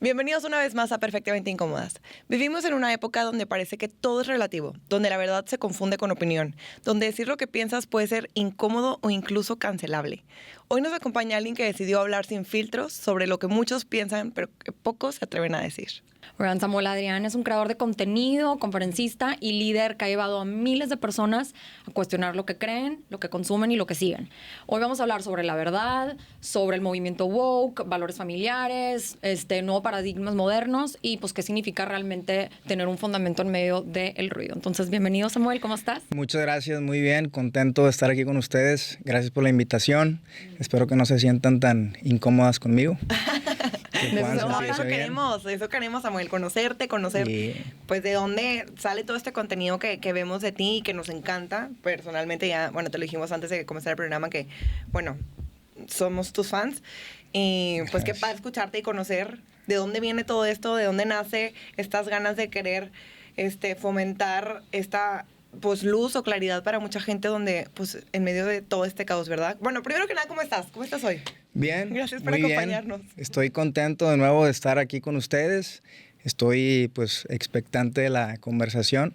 Bienvenidos una vez más a Perfectamente Incómodas. Vivimos en una época donde parece que todo es relativo, donde la verdad se confunde con opinión, donde decir lo que piensas puede ser incómodo o incluso cancelable. Hoy nos acompaña alguien que decidió hablar sin filtros sobre lo que muchos piensan, pero que pocos se atreven a decir. Samuel Adrián es un creador de contenido, conferencista y líder que ha llevado a miles de personas a cuestionar lo que creen, lo que consumen y lo que siguen. Hoy vamos a hablar sobre la verdad, sobre el movimiento woke, valores familiares, nuevos paradigmas modernos y pues qué significa realmente tener un fundamento en medio del ruido. Entonces, bienvenido Samuel, ¿cómo estás? Muchas gracias, muy bien, contento de estar aquí con ustedes. Gracias por la invitación. Espero que no se sientan tan incómodas conmigo. Eso queremos, Samuel, conocer pues de dónde sale todo este contenido que vemos de ti y que nos encanta. Personalmente ya, bueno, te lo dijimos antes de comenzar el programa que, bueno, somos tus fans y pues qué padre escucharte y conocer de dónde viene todo esto, de dónde nace estas ganas de querer fomentar esta pues luz o claridad para mucha gente donde pues en medio de todo este caos, ¿verdad? Bueno, primero que nada, ¿cómo estás? ¿Cómo estás hoy? Bien, gracias por muy acompañarnos. Bien. Estoy contento de nuevo de estar aquí con ustedes. Estoy pues expectante de la conversación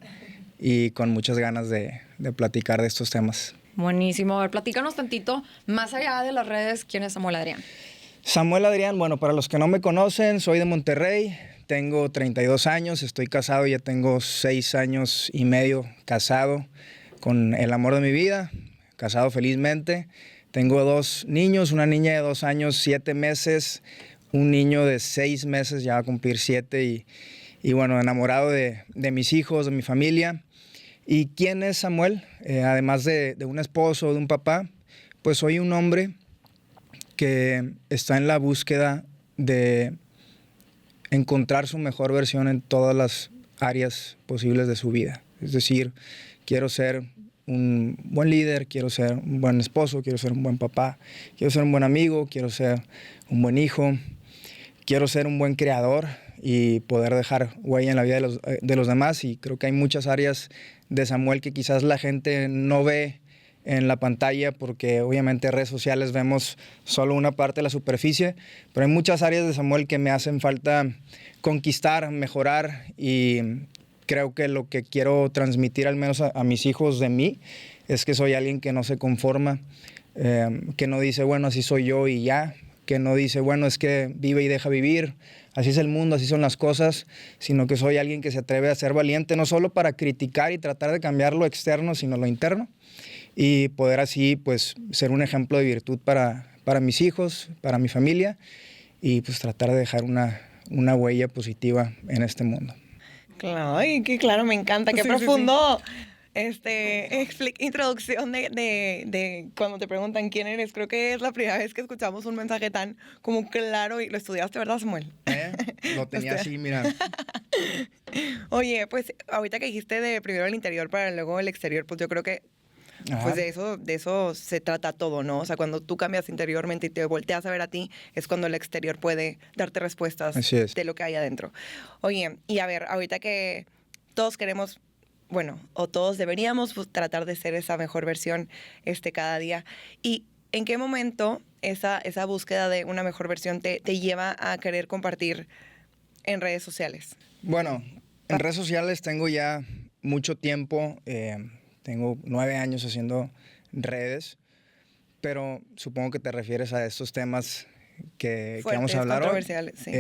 y con muchas ganas de platicar de estos temas. Buenísimo. A ver, platícanos tantito, más allá de las redes, ¿quién es Samuel Adrián? Samuel Adrián, bueno, para los que no me conocen, soy de Monterrey, tengo 32 años, estoy casado, ya tengo 6 años y medio casado con el amor de mi vida, casado felizmente. Tengo 2 niños, una niña de 2 años, 7 meses, un niño de 6 meses, ya va a cumplir 7 y bueno, enamorado de mis hijos, de mi familia. ¿Y quién es Samuel? Además de un esposo, de un papá, pues soy un hombre que está en la búsqueda de encontrar su mejor versión en todas las áreas posibles de su vida. Es decir, quiero ser un buen líder, quiero ser un buen esposo, quiero ser un buen papá, quiero ser un buen amigo, quiero ser un buen hijo, quiero ser un buen creador y poder dejar huella en la vida de los demás. Y creo que hay muchas áreas de Samuel que quizás la gente no ve en la pantalla porque obviamente en redes sociales vemos solo una parte de la superficie, pero hay muchas áreas de Samuel que me hacen falta conquistar, mejorar y creo que lo que quiero transmitir al menos a mis hijos de mí es que soy alguien que no se conforma, que no dice, bueno, así soy yo y ya, que no dice, bueno, es que vive y deja vivir, así es el mundo, así son las cosas, sino que soy alguien que se atreve a ser valiente, no solo para criticar y tratar de cambiar lo externo, sino lo interno, y poder así pues ser un ejemplo de virtud para mis hijos, para mi familia, y pues tratar de dejar una huella positiva en este mundo. Claro, ay, claro, me encanta, qué profundo. Sí. Introducción de cuando te preguntan quién eres. Creo que es la primera vez que escuchamos un mensaje tan como claro y lo estudiaste, ¿verdad, Samuel? Lo tenía así, mira. Oye, pues ahorita que dijiste de primero el interior para luego el exterior, pues yo creo que pues de eso se trata todo, ¿no? O sea, cuando tú cambias interiormente y te volteas a ver a ti, es cuando el exterior puede darte respuestas de lo que hay adentro. Oye, y a ver, ahorita que todos queremos, bueno, o todos deberíamos tratar de ser esa mejor versión cada día. ¿Y en qué momento esa búsqueda de una mejor versión te lleva a querer compartir en redes sociales? Bueno, en redes sociales tengo ya mucho tiempo. Tengo 9 años haciendo redes, pero supongo que te refieres a estos temas que vamos a hablar hoy. Sí.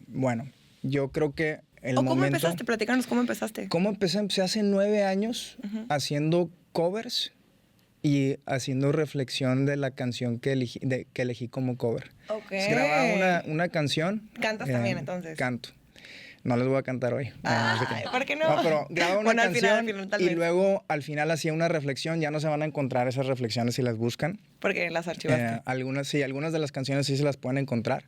Bueno, yo creo que ¿Cómo empezaste? Platícanos, ¿cómo empezaste? ¿Cómo empecé? Empecé hace 9 años haciendo covers y haciendo reflexión de la canción que elegí como cover. Okay. Entonces, grababa una canción. ¿Cantas también entonces? Canto. No les voy a cantar hoy. ¿Por qué no? No, pero grababa una canción al final, y luego al final hacía una reflexión. Ya no se van a encontrar esas reflexiones si las buscan. Porque las archivaste. Algunas de las canciones sí se las pueden encontrar.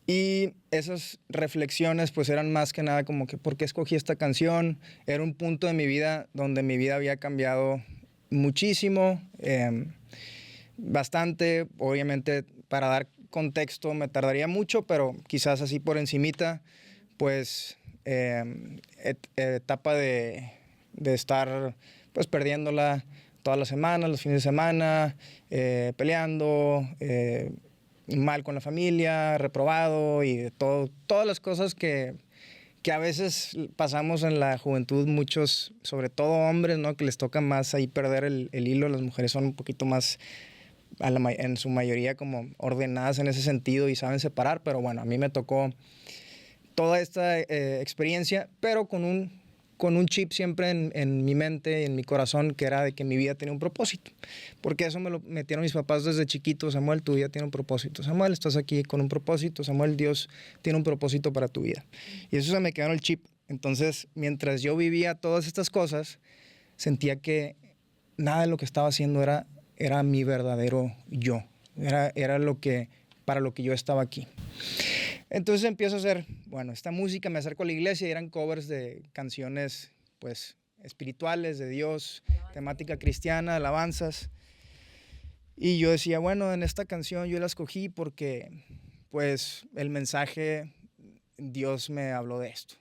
Y esas reflexiones pues eran más que nada como que ¿por qué escogí esta canción? Era un punto de mi vida donde mi vida había cambiado muchísimo, bastante. Obviamente para dar contexto me tardaría mucho, pero quizás así por encimita. Pues etapa de estar pues perdiéndola todas las semanas, los fines de semana, peleando, mal con la familia, reprobado y de todo, todas las cosas que a veces pasamos en la juventud, muchos, sobre todo hombres, ¿no? Que les toca más ahí perder el hilo. Las mujeres son un poquito más, en su mayoría, como ordenadas en ese sentido y saben separar. Pero bueno, a mí me tocó toda esta experiencia, pero con un chip siempre en mi mente, en mi corazón, que era de que mi vida tenía un propósito. Porque eso me lo metieron mis papás desde chiquito. Samuel, tu vida tiene un propósito. Samuel, estás aquí con un propósito. Samuel, Dios tiene un propósito para tu vida. Y eso se me quedó en el chip. Entonces, mientras yo vivía todas estas cosas, sentía que nada de lo que estaba haciendo era mi verdadero yo. Era para lo que yo estaba aquí. Entonces empiezo a hacer, bueno, esta música, me acerco a la iglesia y eran covers de canciones, pues, espirituales, de Dios, temática cristiana, alabanzas. Y yo decía, bueno, en esta canción yo la escogí porque, pues, el mensaje, Dios me habló de esto.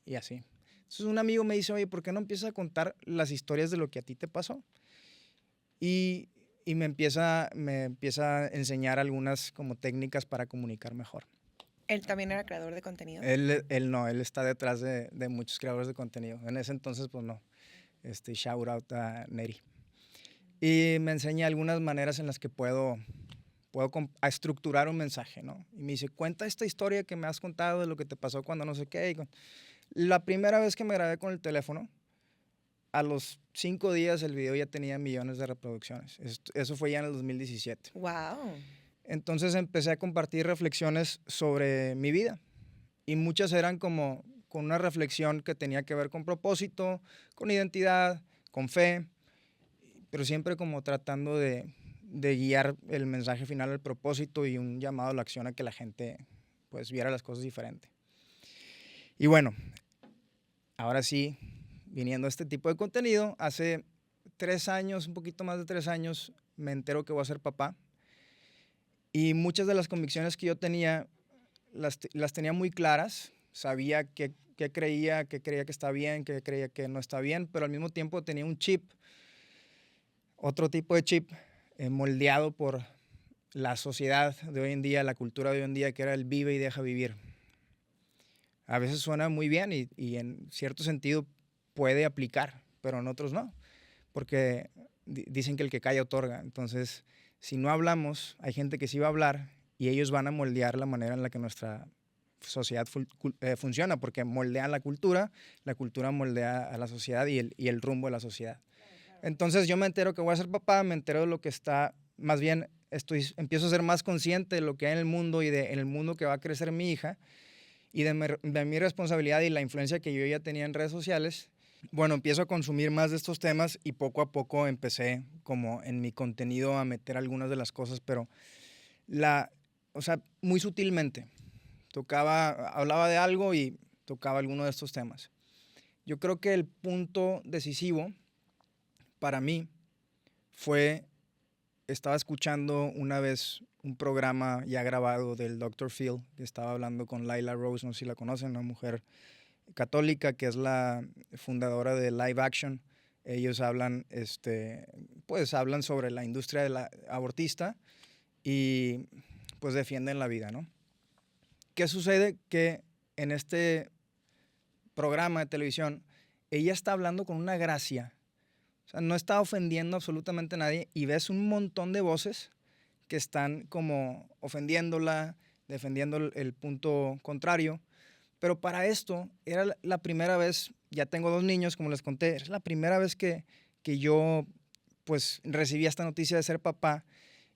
Y así. Entonces un amigo me dice, oye, ¿por qué no empiezas a contar las historias de lo que a ti te pasó? Y me empieza a enseñar algunas como técnicas para comunicar mejor. ¿Él también era creador de contenido? Él no, él está detrás de muchos creadores de contenido. En ese entonces, pues no. Shout out a Neri. Y me enseña algunas maneras en las que puedo a estructurar un mensaje, ¿no? Y me dice, cuenta esta historia que me has contado de lo que te pasó cuando no sé qué. La primera vez que me grabé con el teléfono, a los 5 días el video ya tenía millones de reproducciones. Eso fue ya en el 2017. ¡Wow! Entonces empecé a compartir reflexiones sobre mi vida y muchas eran como con una reflexión que tenía que ver con propósito, con identidad, con fe, pero siempre como tratando de guiar el mensaje final al propósito y un llamado a la acción a que la gente pues viera las cosas diferente. Y bueno, ahora sí, viniendo a este tipo de contenido, hace 3 años, un poquito más de 3 años, me entero que voy a ser papá. Y muchas de las convicciones que yo tenía, las tenía muy claras. Sabía qué creía que está bien, qué creía que no está bien, pero al mismo tiempo tenía un chip, otro tipo de chip, moldeado por la sociedad de hoy en día, la cultura de hoy en día, que era el vive y deja vivir. A veces suena muy bien y en cierto sentido puede aplicar, pero en otros no, porque dicen que el que calla otorga. Entonces, si no hablamos, hay gente que sí va a hablar y ellos van a moldear la manera en la que nuestra sociedad funciona, porque moldean la cultura moldea a la sociedad y el rumbo de la sociedad. Entonces yo me entero que voy a ser papá, me entero de lo que está, más bien empiezo a ser más consciente de lo que hay en el mundo y en el mundo que va a crecer mi hija y de mi responsabilidad y la influencia que yo ya tenía en redes sociales. Bueno, empiezo a consumir más de estos temas y poco a poco empecé como en mi contenido a meter algunas de las cosas, pero muy sutilmente. Hablaba de algo y tocaba alguno de estos temas. Yo creo que el punto decisivo para mí estaba escuchando una vez un programa ya grabado del Dr. Phil, que estaba hablando con Layla Rose, no sé si la conocen, una mujer católica que es la fundadora de Live Action. Ellos hablan sobre la industria de la abortista y pues defienden la vida, ¿no? ¿Qué sucede? Que en este programa de televisión ella está hablando con una gracia, o sea, no está ofendiendo absolutamente a nadie y ves un montón de voces que están como ofendiéndola, defendiendo el punto contrario. Pero para esto era la primera vez, ya tengo 2 niños, como les conté, es la primera vez que yo pues recibí esta noticia de ser papá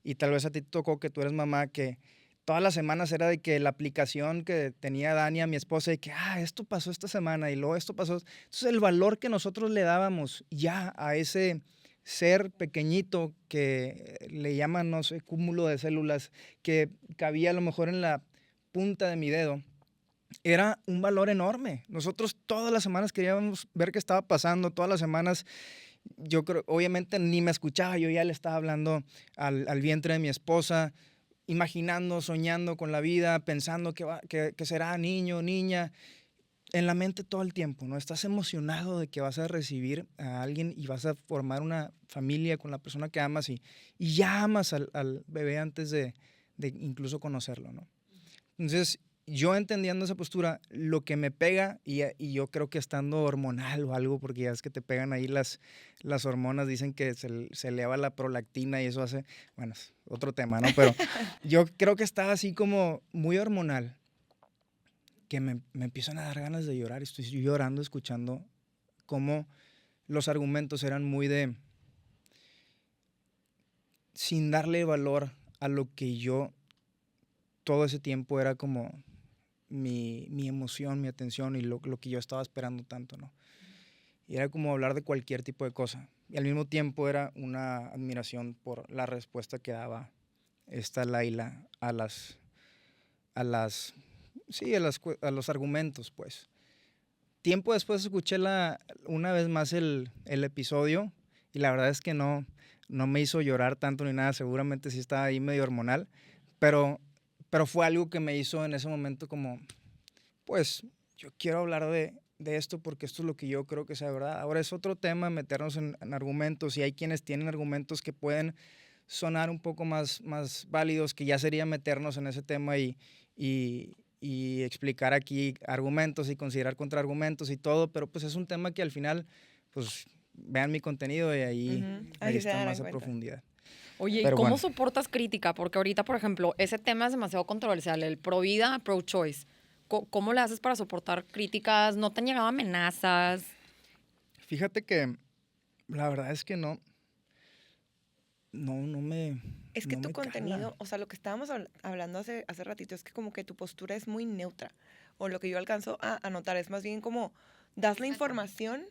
y tal vez a ti te tocó que tú eres mamá, que todas las semanas era de que la aplicación que tenía Dania, mi esposa, de que esto pasó esta semana y luego esto pasó. Entonces el valor que nosotros le dábamos ya a ese ser pequeñito que le llaman, no sé, cúmulo de células, que cabía a lo mejor en la punta de mi dedo, era un valor enorme. Nosotros todas las semanas queríamos ver qué estaba pasando, todas las semanas yo creo, obviamente ni me escuchaba, yo ya le estaba hablando al vientre de mi esposa, imaginando, soñando con la vida, pensando que será niño, niña, en la mente todo el tiempo, ¿no? Estás emocionado de que vas a recibir a alguien y vas a formar una familia con la persona que amas y ya amas al bebé antes de de incluso conocerlo, ¿no? Entonces, yo entendiendo esa postura, lo que me pega, y yo creo que estando hormonal o algo, porque ya es que te pegan ahí las hormonas, dicen que se eleva la prolactina y eso hace, bueno, es otro tema, ¿no? Pero yo creo que estaba así como muy hormonal, que me empiezan a dar ganas de llorar. Estoy llorando escuchando cómo los argumentos eran muy de, sin darle valor a lo que yo todo ese tiempo era como mi emoción, mi atención y lo que yo estaba esperando tanto, ¿no? Y era como hablar de cualquier tipo de cosa. Y al mismo tiempo era una admiración por la respuesta que daba esta Laila a los argumentos, pues. Tiempo después escuché una vez más el episodio y la verdad es que no me hizo llorar tanto ni nada. Seguramente sí estaba ahí medio hormonal, pero fue algo que me hizo en ese momento como, pues, yo quiero hablar de esto porque esto es lo que yo creo que sea verdad. Ahora es otro tema meternos en argumentos, y hay quienes tienen argumentos que pueden sonar un poco más válidos, que ya sería meternos en ese tema y explicar aquí argumentos y considerar contraargumentos y todo, pero pues es un tema que al final, pues, vean mi contenido y ahí está más a profundidad. Oye, pero ¿y cómo bueno, soportas crítica? Porque ahorita, por ejemplo, ese tema es demasiado controversial, el pro vida, pro choice. ¿Cómo le haces para soportar críticas? ¿No te han llegado amenazas? fíjate que la verdad es que no me. Es que no tu me contenido, cala. o sea, lo que estábamos hablando hace ratito es que como que tu postura es muy neutra, o lo que yo alcanzo a notar es más bien como das la información,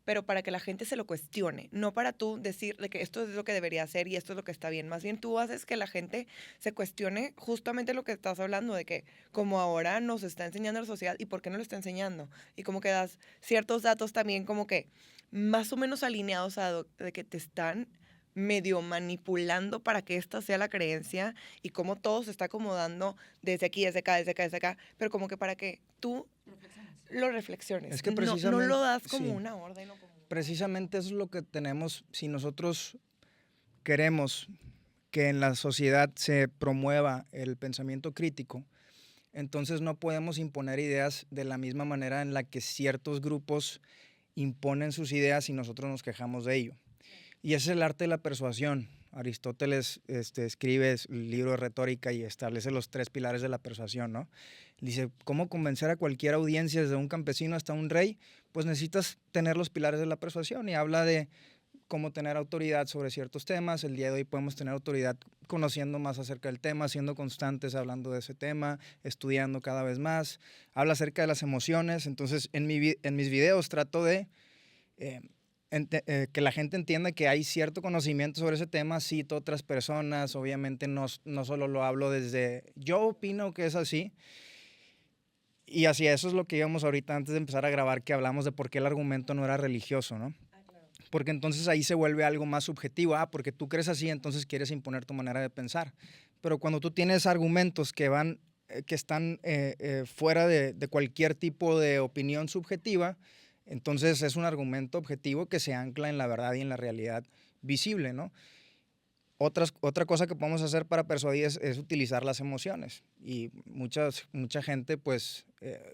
pero para que la gente se lo cuestione, no para tú decir de que esto es lo que debería hacer y esto es lo que está bien. Más bien tú haces que la gente se cuestione justamente lo que estás hablando, de que como ahora nos está enseñando la sociedad y por qué no lo está enseñando. Y como que das ciertos datos también como que más o menos alineados de que te están medio manipulando para que esta sea la creencia y cómo todo se está acomodando desde aquí, desde acá, desde acá, desde acá, pero como que para que tú lo reflexiones. Es que no lo das como sí, una orden o como... precisamente eso es lo que tenemos. Si nosotros queremos que en la sociedad se promueva el pensamiento crítico, entonces no podemos imponer ideas de la misma manera en la que ciertos grupos imponen sus ideas y nosotros nos quejamos de ello. Y ese es el arte de la persuasión. Aristóteles escribe el libro de retórica y establece los 3 pilares de la persuasión, ¿no? Dice, ¿cómo convencer a cualquier audiencia, desde un campesino hasta un rey? Pues necesitas tener los pilares de la persuasión, y habla de cómo tener autoridad sobre ciertos temas. El día de hoy podemos tener autoridad conociendo más acerca del tema, siendo constantes hablando de ese tema, estudiando cada vez más. Habla acerca de las emociones. Entonces, en mis videos trato de que la gente entienda que hay cierto conocimiento sobre ese tema, cito otras personas, obviamente no solo lo hablo desde yo opino que es así. Y hacia eso es lo que íbamos ahorita antes de empezar a grabar, que hablamos de por qué el argumento no era religioso, ¿no? Porque entonces ahí se vuelve algo más subjetivo. Porque tú crees así, entonces quieres imponer tu manera de pensar. Pero cuando tú tienes argumentos que están fuera de cualquier tipo de opinión subjetiva, entonces es un argumento objetivo que se ancla en la verdad y en la realidad visible, ¿no? Otra cosa que podemos hacer para persuadir es utilizar las emociones. Y mucha gente, pues,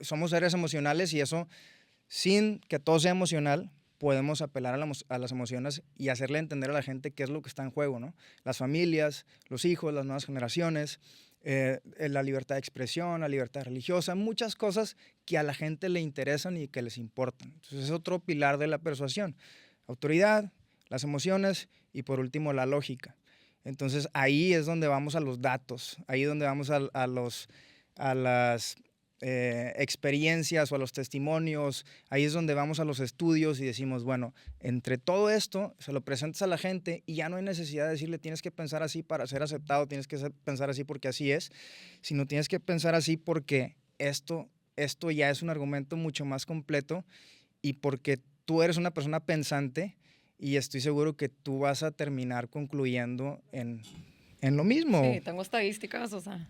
somos seres emocionales, y eso, sin que todo sea emocional, podemos apelar a las emociones y hacerle entender a la gente qué es lo que está en juego, ¿no? Las familias, los hijos, las nuevas generaciones, la libertad de expresión, la libertad religiosa, muchas cosas que a la gente le interesan y que les importan. Entonces es otro pilar de la persuasión. Autoridad, las emociones y por último la lógica. Entonces ahí es donde vamos a los datos, ahí es donde vamos a las experiencias o a los testimonios, ahí es donde vamos a los estudios y decimos, bueno, entre todo esto se lo presentas a la gente y ya no hay necesidad de decirle tienes que pensar así para ser aceptado, tienes que pensar así porque así es, sino tienes que pensar así porque esto ya es un argumento mucho más completo y porque tú eres una persona pensante y estoy seguro que tú vas a terminar concluyendo en lo mismo. Sí, tengo estadísticas, o sea.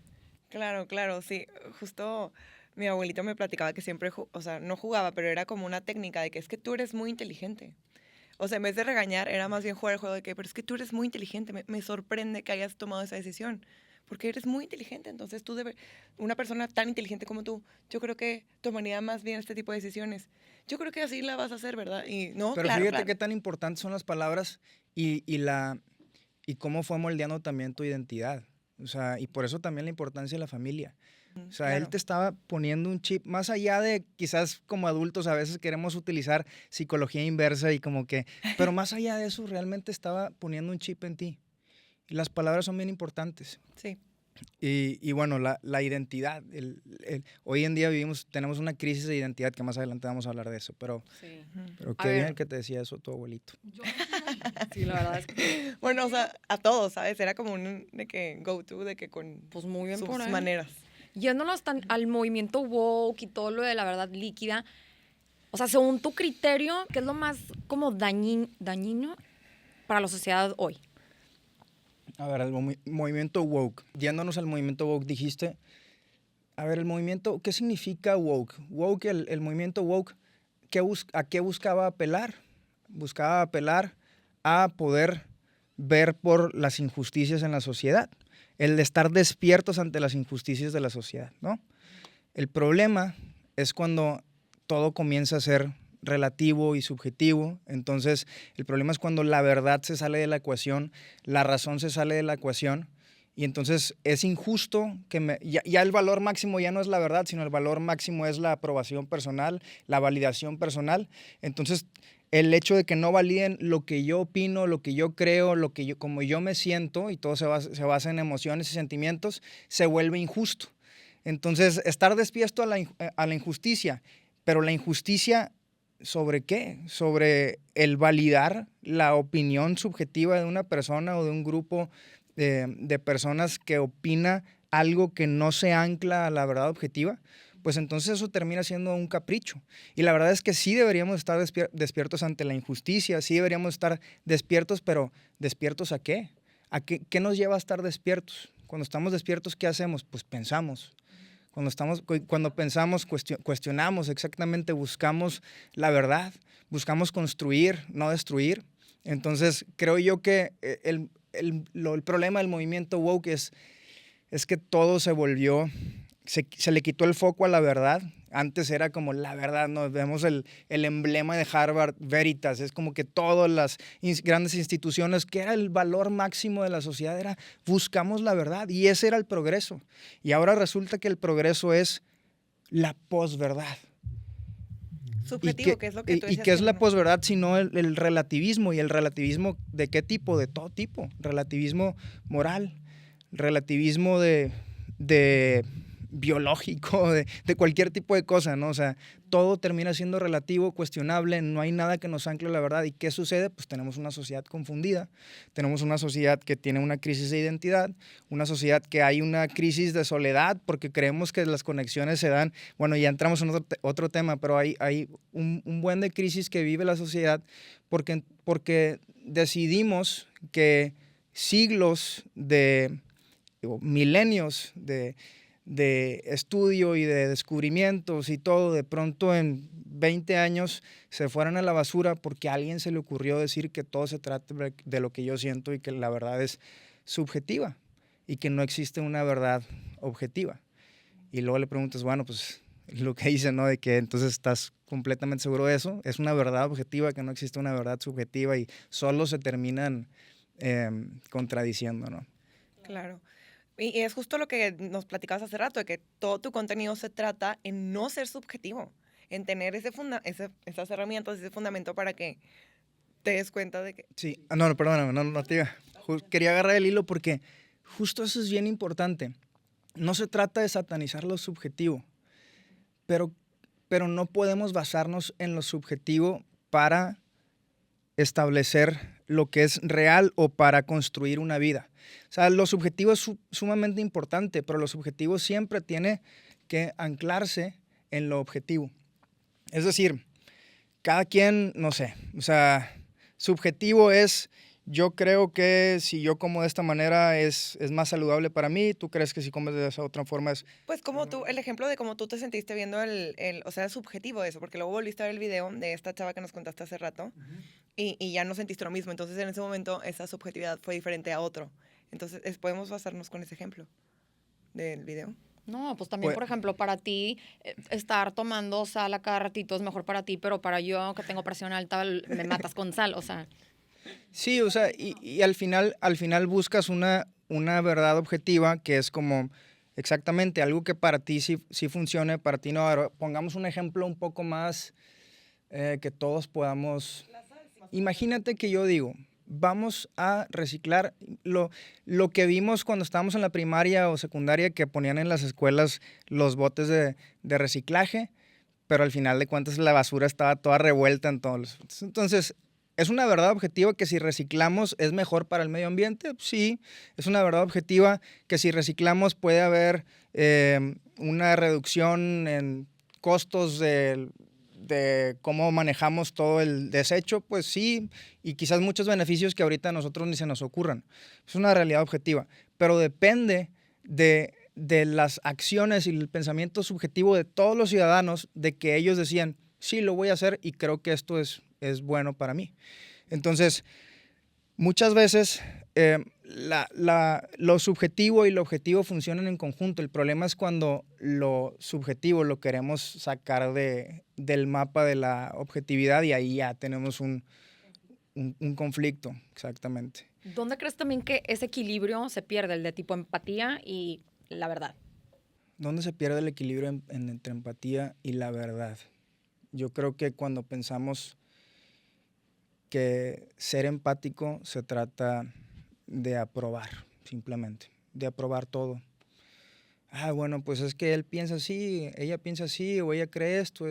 Claro, sí. Justo mi abuelito me platicaba que siempre, o sea, no jugaba, pero era como una técnica de que es que tú eres muy inteligente. O sea, en vez de regañar, era más bien jugar el juego de que, pero es que tú eres muy inteligente, me sorprende que hayas tomado esa decisión. porque eres muy inteligente, entonces una persona tan inteligente como tú, yo creo que tomaría más bien este tipo de decisiones. Yo creo que así la vas a hacer, ¿verdad? Y no, Pero claro, fíjate claro. qué tan importantes son las palabras y cómo fue moldeando también tu identidad. O sea, y por eso también la importancia de la familia. O sea, él Claro. te estaba poniendo un chip, más allá de quizás como adultos a veces queremos utilizar psicología inversa y como que, pero más allá de eso realmente estaba poniendo un chip en ti. Y las palabras son bien importantes. Sí. Y bueno, la identidad. Hoy en día tenemos una crisis de identidad que más adelante vamos a hablar de eso, pero A qué ver. bien que te decía eso tu abuelito. Sí, la verdad es que Bueno, o sea, a todos, ¿sabes? Era como de que go-to, de que con pues muy bien sus por él. maneras. Yéndonos al movimiento woke y todo lo de la verdad líquida, o sea, según tu criterio, ¿qué es lo más como dañino para la sociedad hoy? A ver, el movimiento woke. Yéndonos al movimiento woke, dijiste, a ver, el movimiento, ¿qué significa woke? Woke, el movimiento woke, ¿a qué buscaba apelar? Buscaba apelar a poder ver por las injusticias en la sociedad, el de estar despiertos ante las injusticias de la sociedad, ¿no? El problema es cuando todo comienza a ser relativo y subjetivo. Entonces, el problema es cuando la verdad se sale de la ecuación, la razón se sale de la ecuación, y entonces es injusto que ya el valor máximo ya no es la verdad, sino el valor máximo es la aprobación personal, la validación personal. Entonces, el hecho de que no validen lo que yo opino, lo que yo creo, como yo me siento, y todo se basa en emociones y sentimientos, se vuelve injusto. Entonces, estar despierto a la injusticia, pero la injusticia, ¿sobre qué? Sobre el validar la opinión subjetiva de una persona o de un grupo de personas que opina algo que no se ancla a la verdad objetiva, pues entonces eso termina siendo un capricho. Y la verdad es que sí deberíamos estar despiertos ante la injusticia, sí deberíamos estar despiertos, pero ¿despiertos a qué? ¿Qué nos lleva a estar despiertos? Cuando estamos despiertos, ¿qué hacemos? Pues pensamos. Cuando pensamos, cuestionamos exactamente, buscamos la verdad, buscamos construir, no destruir. Entonces, creo yo que el problema del movimiento woke es que todo se volvió, se le quitó el foco a la verdad. Antes era como la verdad, ¿no? Vemos el emblema de Harvard, Veritas, es como que todas las grandes instituciones, que era el valor máximo de la sociedad, era buscamos la verdad, y ese era el progreso. Y ahora resulta que el progreso es la posverdad. Subjetivo, que es lo que tú ¿Y decías. qué es que la no. posverdad sino el relativismo? ¿Y el relativismo de qué tipo? De todo tipo. Relativismo moral, relativismo de biológico, de cualquier tipo de cosa, ¿no? O sea, todo termina siendo relativo, cuestionable, no hay nada que nos ancle la verdad. ¿Y qué sucede? Pues tenemos una sociedad confundida, tenemos una sociedad que tiene una crisis de identidad, una sociedad que hay una crisis de soledad porque creemos que las conexiones se dan, bueno, ya entramos en otro tema, pero hay un buen de crisis que vive la sociedad porque decidimos que siglos milenios de estudio y de descubrimientos y todo, de pronto en 20 años se fueran a la basura porque a alguien se le ocurrió decir que todo se trata de lo que yo siento y que la verdad es subjetiva y que no existe una verdad objetiva. Y luego le preguntas, bueno, pues lo que dice, ¿no? De que entonces estás completamente seguro de eso. Es una verdad objetiva, que no existe una verdad subjetiva y solo se terminan contradiciendo, ¿no? Claro. Y es justo lo que nos platicabas hace rato, de que todo tu contenido se trata en no ser subjetivo, en tener esas herramientas, ese fundamento para que te des cuenta de que... Sí, no, perdóname, no te iba. Quería agarrar el hilo porque justo eso es bien importante. No se trata de satanizar lo subjetivo, pero no podemos basarnos en lo subjetivo para establecer lo que es real o para construir una vida. O sea, lo subjetivo es sumamente importante, pero lo subjetivo siempre tiene que anclarse en lo objetivo. Es decir, cada quien, no sé, o sea, subjetivo es, yo creo que si yo como de esta manera es más saludable para mí, tú crees que si comes de esa otra forma es... Pues como tú, el ejemplo de cómo tú te sentiste viendo o sea, es subjetivo eso, porque luego volviste a ver el video de esta chava que nos contaste hace rato y ya no sentiste lo mismo. Entonces en ese momento esa subjetividad fue diferente a otro. Entonces, podemos basarnos con ese ejemplo del video. No, pues también, Pues- por ejemplo, para ti, estar tomando sal a cada ratito es mejor para ti, pero para yo, que tengo presión alta, me matas con sal, o sea. Sí, o sea, y al final buscas una verdad objetiva que es como exactamente algo que para ti sí funcione, para ti no. Ahora, pongamos un ejemplo un poco más que todos podamos. Imagínate que yo digo, vamos a reciclar lo que vimos cuando estábamos en la primaria o secundaria, que ponían en las escuelas los botes de reciclaje, pero al final de cuentas la basura estaba toda revuelta en todos los... Entonces, ¿es una verdad objetiva que si reciclamos es mejor para el medio ambiente? Sí, es una verdad objetiva que si reciclamos puede haber una reducción en costos de cómo manejamos todo el desecho, pues sí, y quizás muchos beneficios que ahorita a nosotros ni se nos ocurran. Es una realidad objetiva, pero depende de las acciones y el pensamiento subjetivo de todos los ciudadanos, de que ellos decían, sí, lo voy a hacer y creo que esto es bueno para mí. Entonces, muchas veces lo subjetivo y lo objetivo funcionan en conjunto. El problema es cuando lo subjetivo lo queremos sacar del mapa de la objetividad y ahí ya tenemos un conflicto, exactamente. ¿Dónde crees también que ese equilibrio se pierde, el de tipo empatía y la verdad? ¿Dónde se pierde el equilibrio entre empatía y la verdad? Yo creo que cuando pensamos que ser empático se trata de aprobar, simplemente, de aprobar todo. Ah, bueno, pues es que él piensa así, ella piensa así, o ella cree esto.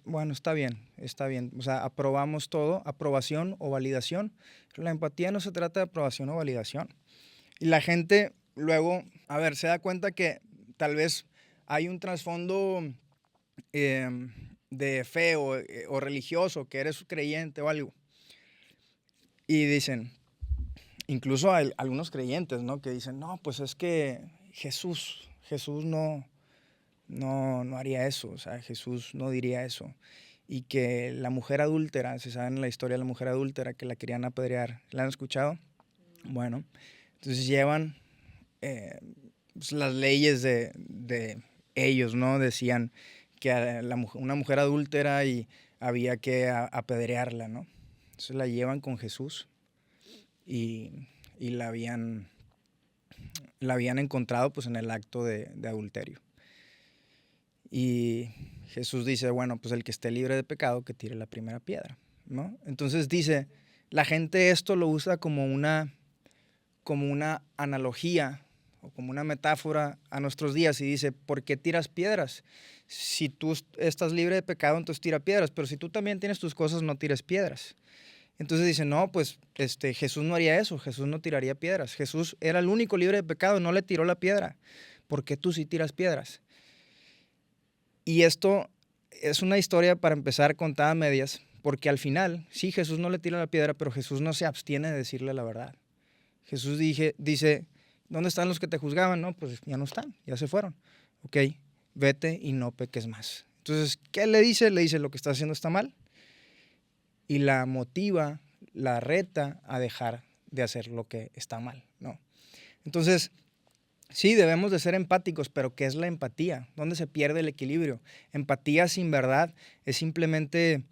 Bueno, está bien, está bien. O sea, aprobamos todo, aprobación o validación. Pero la empatía no se trata de aprobación o validación. Y la gente luego, a ver, se da cuenta que tal vez hay un trasfondo de fe o religioso, que eres creyente o algo. Y dicen, incluso hay algunos creyentes, ¿no? Que dicen, no, pues es que Jesús no haría eso, o sea, Jesús no diría eso. Y que la mujer adúltera, se sabe en la historia de la mujer adúltera, que la querían apedrear, ¿la han escuchado? Bueno, entonces llevan pues, las leyes de ellos, ¿no? Decían que una mujer adúltera y había que apedrearla, ¿no? Entonces la llevan con Jesús y la habían encontrado pues en el acto de adulterio. Y Jesús dice, bueno, pues el que esté libre de pecado que tire la primera piedra, ¿no? Entonces dice, la gente esto lo usa como una analogía o como una metáfora a nuestros días y dice, ¿por qué tiras piedras? Si tú estás libre de pecado, entonces tira piedras, pero si tú también tienes tus cosas, no tires piedras. Entonces dice, no, pues Jesús no haría eso, Jesús no tiraría piedras. Jesús era el único libre de pecado, no le tiró la piedra. ¿Por qué tú sí tiras piedras? Y esto es una historia para empezar contada a medias, porque al final, sí, Jesús no le tira la piedra, pero Jesús no se abstiene de decirle la verdad. Jesús dice, ¿dónde están los que te juzgaban? No, pues ya no están, ya se fueron. Ok, vete y no peques más. Entonces, ¿qué le dice? Le dice, lo que estás haciendo está mal. Y la motiva, la reta a dejar de hacer lo que está mal, ¿no? Entonces, sí, debemos de ser empáticos, pero ¿qué es la empatía? ¿Dónde se pierde el equilibrio? Empatía sin verdad es simplemente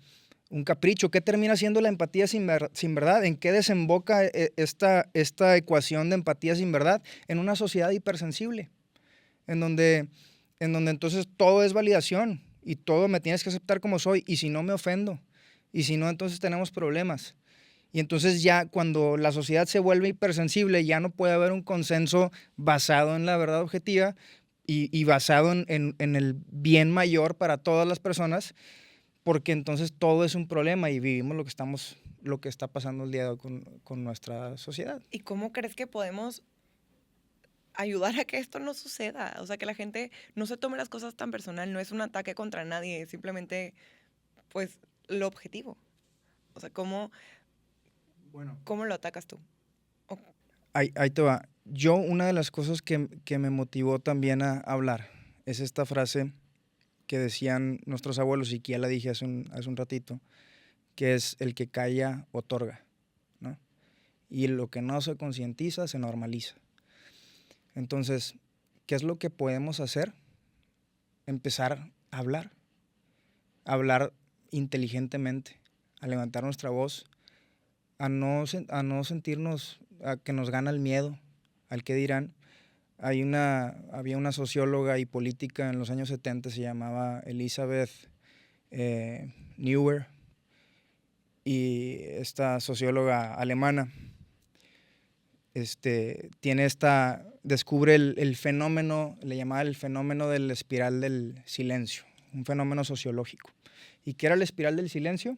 un capricho. ¿Qué termina siendo la empatía sin verdad? ¿En qué desemboca esta ecuación de empatía sin verdad? En una sociedad hipersensible, en donde entonces todo es validación y todo me tienes que aceptar como soy, y si no me ofendo, y si no, entonces tenemos problemas. Y entonces ya cuando la sociedad se vuelve hipersensible, ya no puede haber un consenso basado en la verdad objetiva y basado en el bien mayor para todas las personas, porque entonces todo es un problema y vivimos lo que está pasando el día de hoy con nuestra sociedad. ¿Y cómo crees que podemos ayudar a que esto no suceda? O sea, que la gente no se tome las cosas tan personal, no es un ataque contra nadie, es simplemente, pues, lo objetivo. O sea, ¿cómo lo atacas tú? Ahí te va. Yo, una de las cosas que me motivó también a hablar es esta frase que decían nuestros abuelos, y que ya la dije hace un ratito, que es el que calla, otorga, ¿no? y lo que no se concientiza se normaliza. Entonces, ¿qué es lo que podemos hacer? Empezar a hablar inteligentemente, a levantar nuestra voz, a no sentirnos a que nos gana el miedo, al qué dirán. Había una socióloga y política en los años 70, se llamaba Elizabeth Neuer, y esta socióloga alemana descubre el fenómeno, le llamaba el fenómeno de la espiral del silencio, un fenómeno sociológico. ¿Y qué era la espiral del silencio?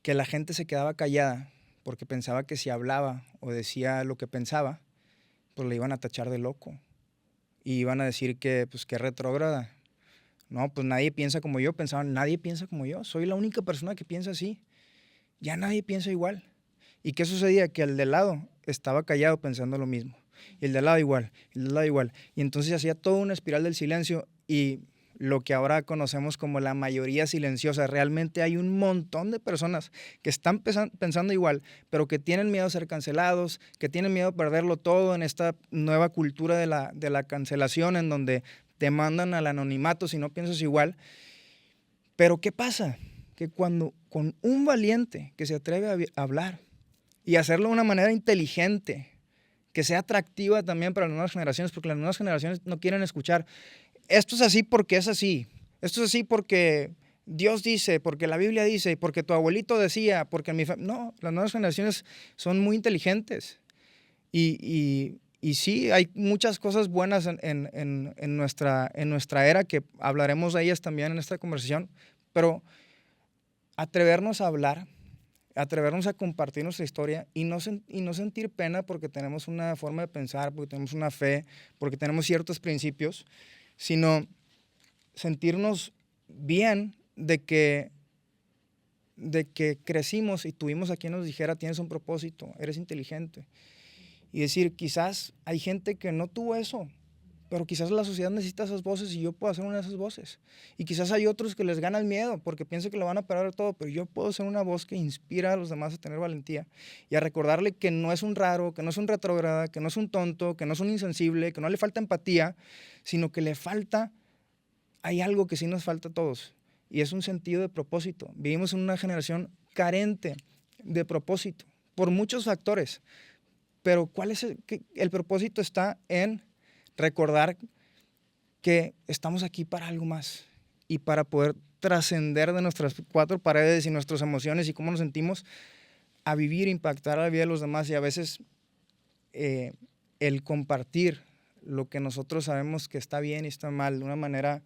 Que la gente se quedaba callada porque pensaba que si hablaba o decía lo que pensaba, pues le iban a tachar de loco y iban a decir que, pues, que retrógrada. No, pues nadie piensa como yo. Pensaban, nadie piensa como yo, soy la única persona que piensa así. Ya nadie piensa igual. ¿Y qué sucedía? Que el de lado estaba callado pensando lo mismo. Y el de lado igual, y el de lado igual. Y entonces hacía toda una espiral del silencio y lo que ahora conocemos como la mayoría silenciosa. Realmente hay un montón de personas que están pensando igual, pero que tienen miedo a ser cancelados, que tienen miedo a perderlo todo en esta nueva cultura de la cancelación, en donde te mandan al anonimato si no piensas igual. Pero ¿qué pasa? Que cuando con un valiente que se atreve a hablar y hacerlo de una manera inteligente, que sea atractiva también para las nuevas generaciones, porque las nuevas generaciones no quieren escuchar, esto es así porque es así, esto es así porque Dios dice, porque la Biblia dice, porque tu abuelito decía, porque no, las nuevas generaciones son muy inteligentes y sí, hay muchas cosas buenas en nuestra era, que hablaremos de ellas también en esta conversación, pero atrevernos a hablar, atrevernos a compartir nuestra historia y no sentir pena porque tenemos una forma de pensar, porque tenemos una fe, porque tenemos ciertos principios, sino sentirnos bien de que crecimos y tuvimos a quien nos dijera, tienes un propósito, eres inteligente. Y decir, quizás hay gente que no tuvo eso, pero quizás la sociedad necesita esas voces y yo puedo ser una de esas voces. Y quizás hay otros que les gana el miedo porque piensan que lo van a perder todo, pero yo puedo ser una voz que inspira a los demás a tener valentía y a recordarle que no es un raro, que no es un retrógrada, que no es un tonto, que no es un insensible, que no le falta empatía, sino que le falta, hay algo que sí nos falta a todos, y es un sentido de propósito. Vivimos en una generación carente de propósito por muchos factores, pero ¿cuál es el propósito? Está en recordar que estamos aquí para algo más y para poder trascender de nuestras cuatro paredes y nuestras emociones y cómo nos sentimos a vivir, impactar a la vida de los demás. Y a veces el compartir lo que nosotros sabemos que está bien y está mal de una manera,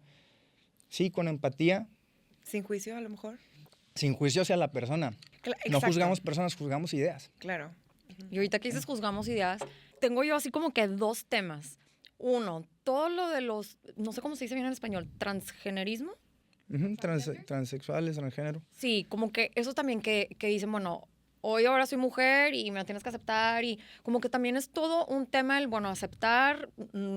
sí, con empatía. Sin juicio, a lo mejor. Sin juicio hacia la persona. No juzgamos personas, juzgamos ideas. Claro. Y ahorita que dices juzgamos ideas, tengo yo así como que dos temas. Uno, todo lo de los, no sé cómo se dice bien en español, transgenerismo. Transexuales, transgénero. Sí, como que eso también que dicen, bueno, hoy ahora soy mujer y me la tienes que aceptar, y como que también es todo un tema el, bueno, aceptar,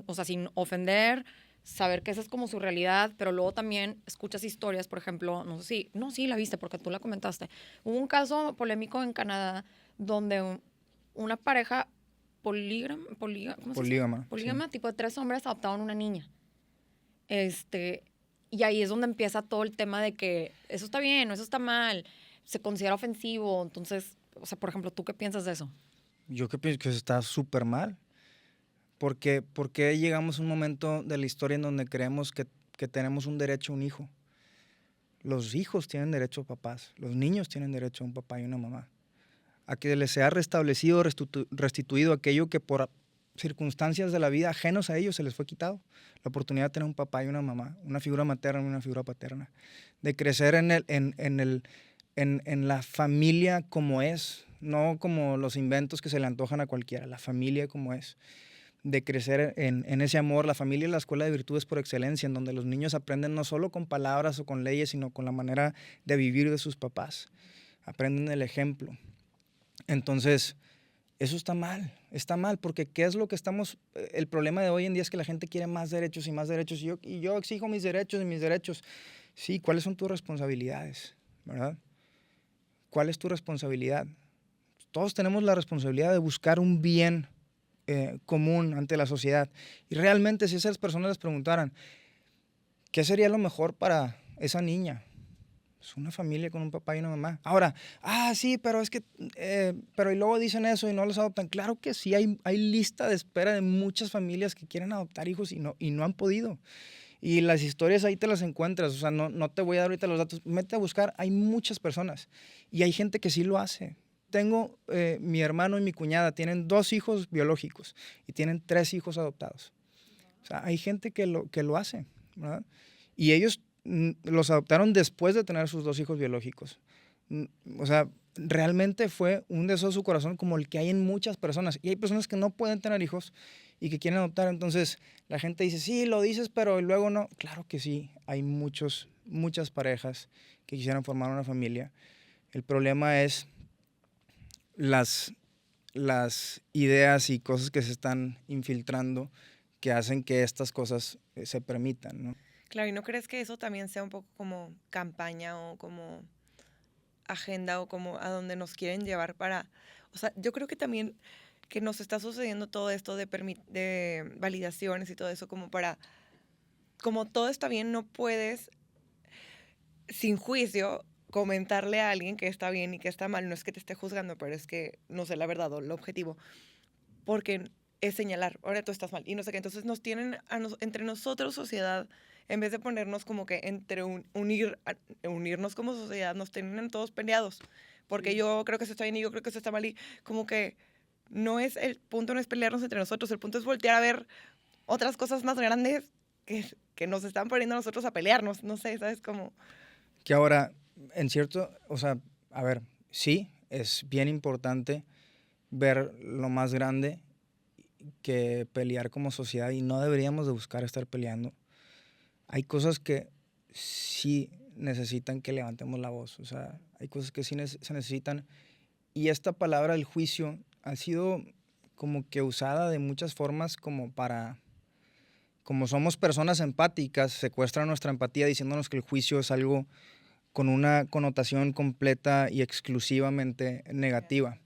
o sea, sin ofender, saber que esa es como su realidad, pero luego también escuchas historias, por ejemplo, no sé si, no, sí la viste porque tú la comentaste. Hubo un caso polémico en Canadá donde una pareja polígama, sí. tipo de 3 hombres adoptaron una niña. Y ahí es donde empieza todo el tema de que eso está bien o eso está mal, se considera ofensivo. Entonces, o sea, por ejemplo, ¿tú qué piensas de eso? Yo que pienso que eso está súper mal. ¿Por qué llegamos a un momento de la historia en donde creemos que tenemos un derecho a un hijo? Los hijos tienen derecho a papás, los niños tienen derecho a un papá y una mamá. A que les sea restablecido, restituido aquello que por circunstancias de la vida ajenos a ellos se les fue quitado. La oportunidad de tener un papá y una mamá, una figura materna y una figura paterna. De crecer en la familia como es, no como los inventos que se le antojan a cualquiera, la familia como es. De crecer en ese amor. La familia es la escuela de virtudes por excelencia, en donde los niños aprenden no solo con palabras o con leyes, sino con la manera de vivir de sus papás. Aprenden el ejemplo. Entonces, eso está mal, porque ¿qué es lo que estamos? El problema de hoy en día es que la gente quiere más derechos y más derechos, y yo exijo mis derechos y mis derechos. Sí, ¿cuáles son tus responsabilidades? ¿Verdad? ¿Cuál es tu responsabilidad? todos tenemos la responsabilidad de buscar un bien común ante la sociedad. Y realmente si esas personas les preguntaran, ¿qué sería lo mejor para esa niña? Es una familia con un papá y una mamá. Ahora, sí, pero es que, pero y luego dicen eso y no los adoptan. Claro que sí, hay lista de espera de muchas familias que quieren adoptar hijos y no han podido. Y las historias ahí te las encuentras, o sea, no te voy a dar ahorita los datos, mete a buscar, hay muchas personas y hay gente que sí lo hace. Tengo mi hermano y mi cuñada, tienen 2 hijos biológicos y tienen 3 hijos adoptados. O sea, hay gente que lo hace, ¿verdad? Y ellos los adoptaron después de tener sus 2 hijos biológicos. O sea, realmente fue un deseo de su corazón como el que hay en muchas personas. Y hay personas que no pueden tener hijos y que quieren adoptar. Entonces, la gente dice, sí, lo dices, pero luego no. Claro que sí, hay muchas parejas que quisieran formar una familia. El problema es las ideas y cosas que se están infiltrando que hacen que estas cosas se permitan, ¿no? Claro, ¿y no crees que eso también sea un poco como campaña o como agenda o como a donde nos quieren llevar para... O sea, yo creo que también que nos está sucediendo todo esto de validaciones y todo eso como para... Como todo está bien, no puedes sin juicio comentarle a alguien que está bien y que está mal. No es que te esté juzgando, pero es que no sé la verdad o lo objetivo. Porque es señalar, ahora tú estás mal y no sé qué. Entonces nos tienen entre nosotros, sociedad, en vez de ponernos como que entre unirnos como sociedad, nos tienen todos peleados. Porque yo creo que eso está bien y yo creo que eso está mal. Y como que el punto no es pelearnos entre nosotros, el punto es voltear a ver otras cosas más grandes que nos están poniendo a nosotros a pelearnos. No sé, ¿sabes cómo? Que ahora, en cierto, o sea, a ver, sí, es bien importante ver lo más grande que pelear como sociedad y no deberíamos de buscar estar peleando. Hay cosas que sí necesitan que levantemos la voz, o sea, hay cosas que sí se necesitan y esta palabra del juicio ha sido como que usada de muchas formas como somos personas empáticas, secuestran nuestra empatía diciéndonos que el juicio es algo con una connotación completa y exclusivamente negativa.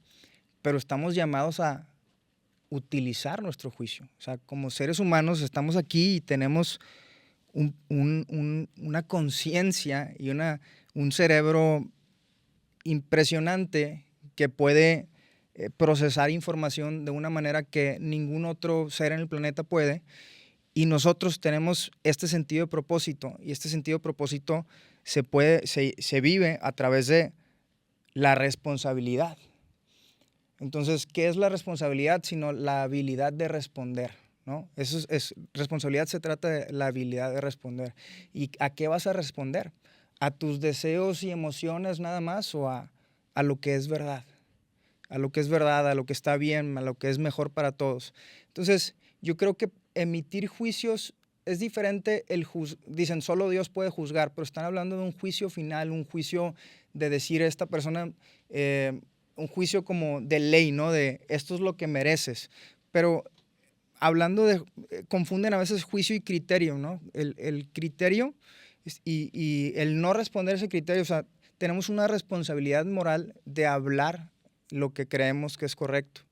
Pero estamos llamados a utilizar nuestro juicio. O sea, como seres humanos estamos aquí y tenemos una conciencia y un cerebro impresionante que puede procesar información de una manera que ningún otro ser en el planeta puede. Y nosotros tenemos este sentido de propósito y este sentido de propósito se vive a través de la responsabilidad. Entonces, ¿qué es la responsabilidad? Sino la habilidad de responder, ¿no? Responsabilidad se trata de la habilidad de responder. ¿Y a qué vas a responder? ¿A tus deseos y emociones nada más o a lo que es verdad? A lo que es verdad, a lo que está bien, a lo que es mejor para todos. Entonces, yo creo que emitir juicios es diferente. Dicen, solo Dios puede juzgar, pero están hablando de un juicio final, un juicio de decir a esta persona, un juicio como de ley, ¿no? De esto es lo que mereces. Pero hablando confunden a veces juicio y criterio, ¿no? El criterio y el no responder ese criterio, o sea, tenemos una responsabilidad moral de hablar lo que creemos que es correcto.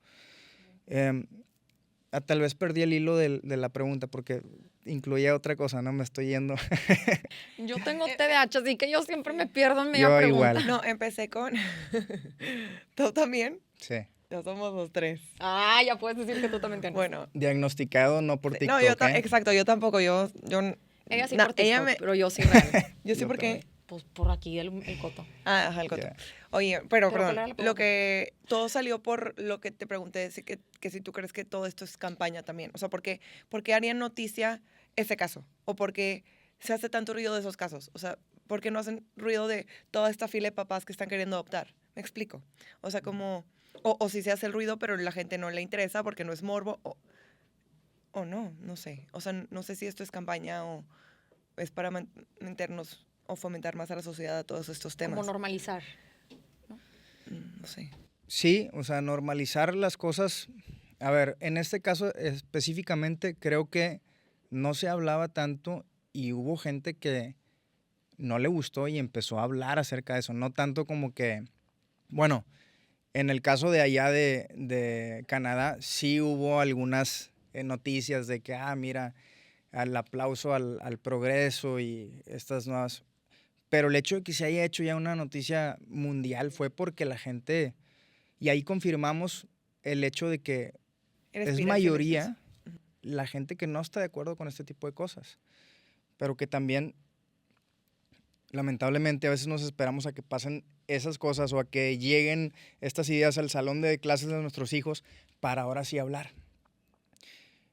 Tal vez perdí el hilo de la pregunta porque incluía otra cosa, no me estoy yendo. Yo tengo TDAH, así que yo siempre me pierdo en media pregunta. Igual. No, empecé con... ¿Tú también? Sí. Ya somos los 3. Ah, ya puedes decir que tú también tienes. Bueno. Diagnosticado, no por TikTok, No, exacto, yo tampoco, yo ella sí por TikTok, pero yo sí real. Yo sí porque... Pues por aquí el coto. Ajá, el coto. Yeah. Oye, pero perdón, lo que todo salió por lo que te pregunté, que si tú crees que todo esto es campaña también. O sea, ¿por qué harían noticia ese caso? ¿O por qué se hace tanto ruido de esos casos? O sea, ¿por qué no hacen ruido de toda esta fila de papás que están queriendo adoptar? ¿Me explico? O sea, como... O si se hace el ruido, pero la gente no le interesa porque no es morbo, o no sé. O sea, no sé si esto es campaña o es para meternos o fomentar más a la sociedad a todos estos temas. Como normalizar, ¿no? No sé. Sí, o sea, normalizar las cosas. A ver, en este caso específicamente creo que no se hablaba tanto y hubo gente que no le gustó y empezó a hablar acerca de eso. No tanto como que, bueno, En el caso de allá de Canadá, sí hubo algunas noticias de que, mira, al aplauso al progreso y estas nuevas. Pero el hecho de que se haya hecho ya una noticia mundial fue porque la gente, y ahí confirmamos el hecho de que es mayoría la gente que no está de acuerdo con este tipo de cosas, pero que también, lamentablemente, a veces nos esperamos a que pasen esas cosas o a que lleguen estas ideas al salón de clases de nuestros hijos para ahora sí hablar.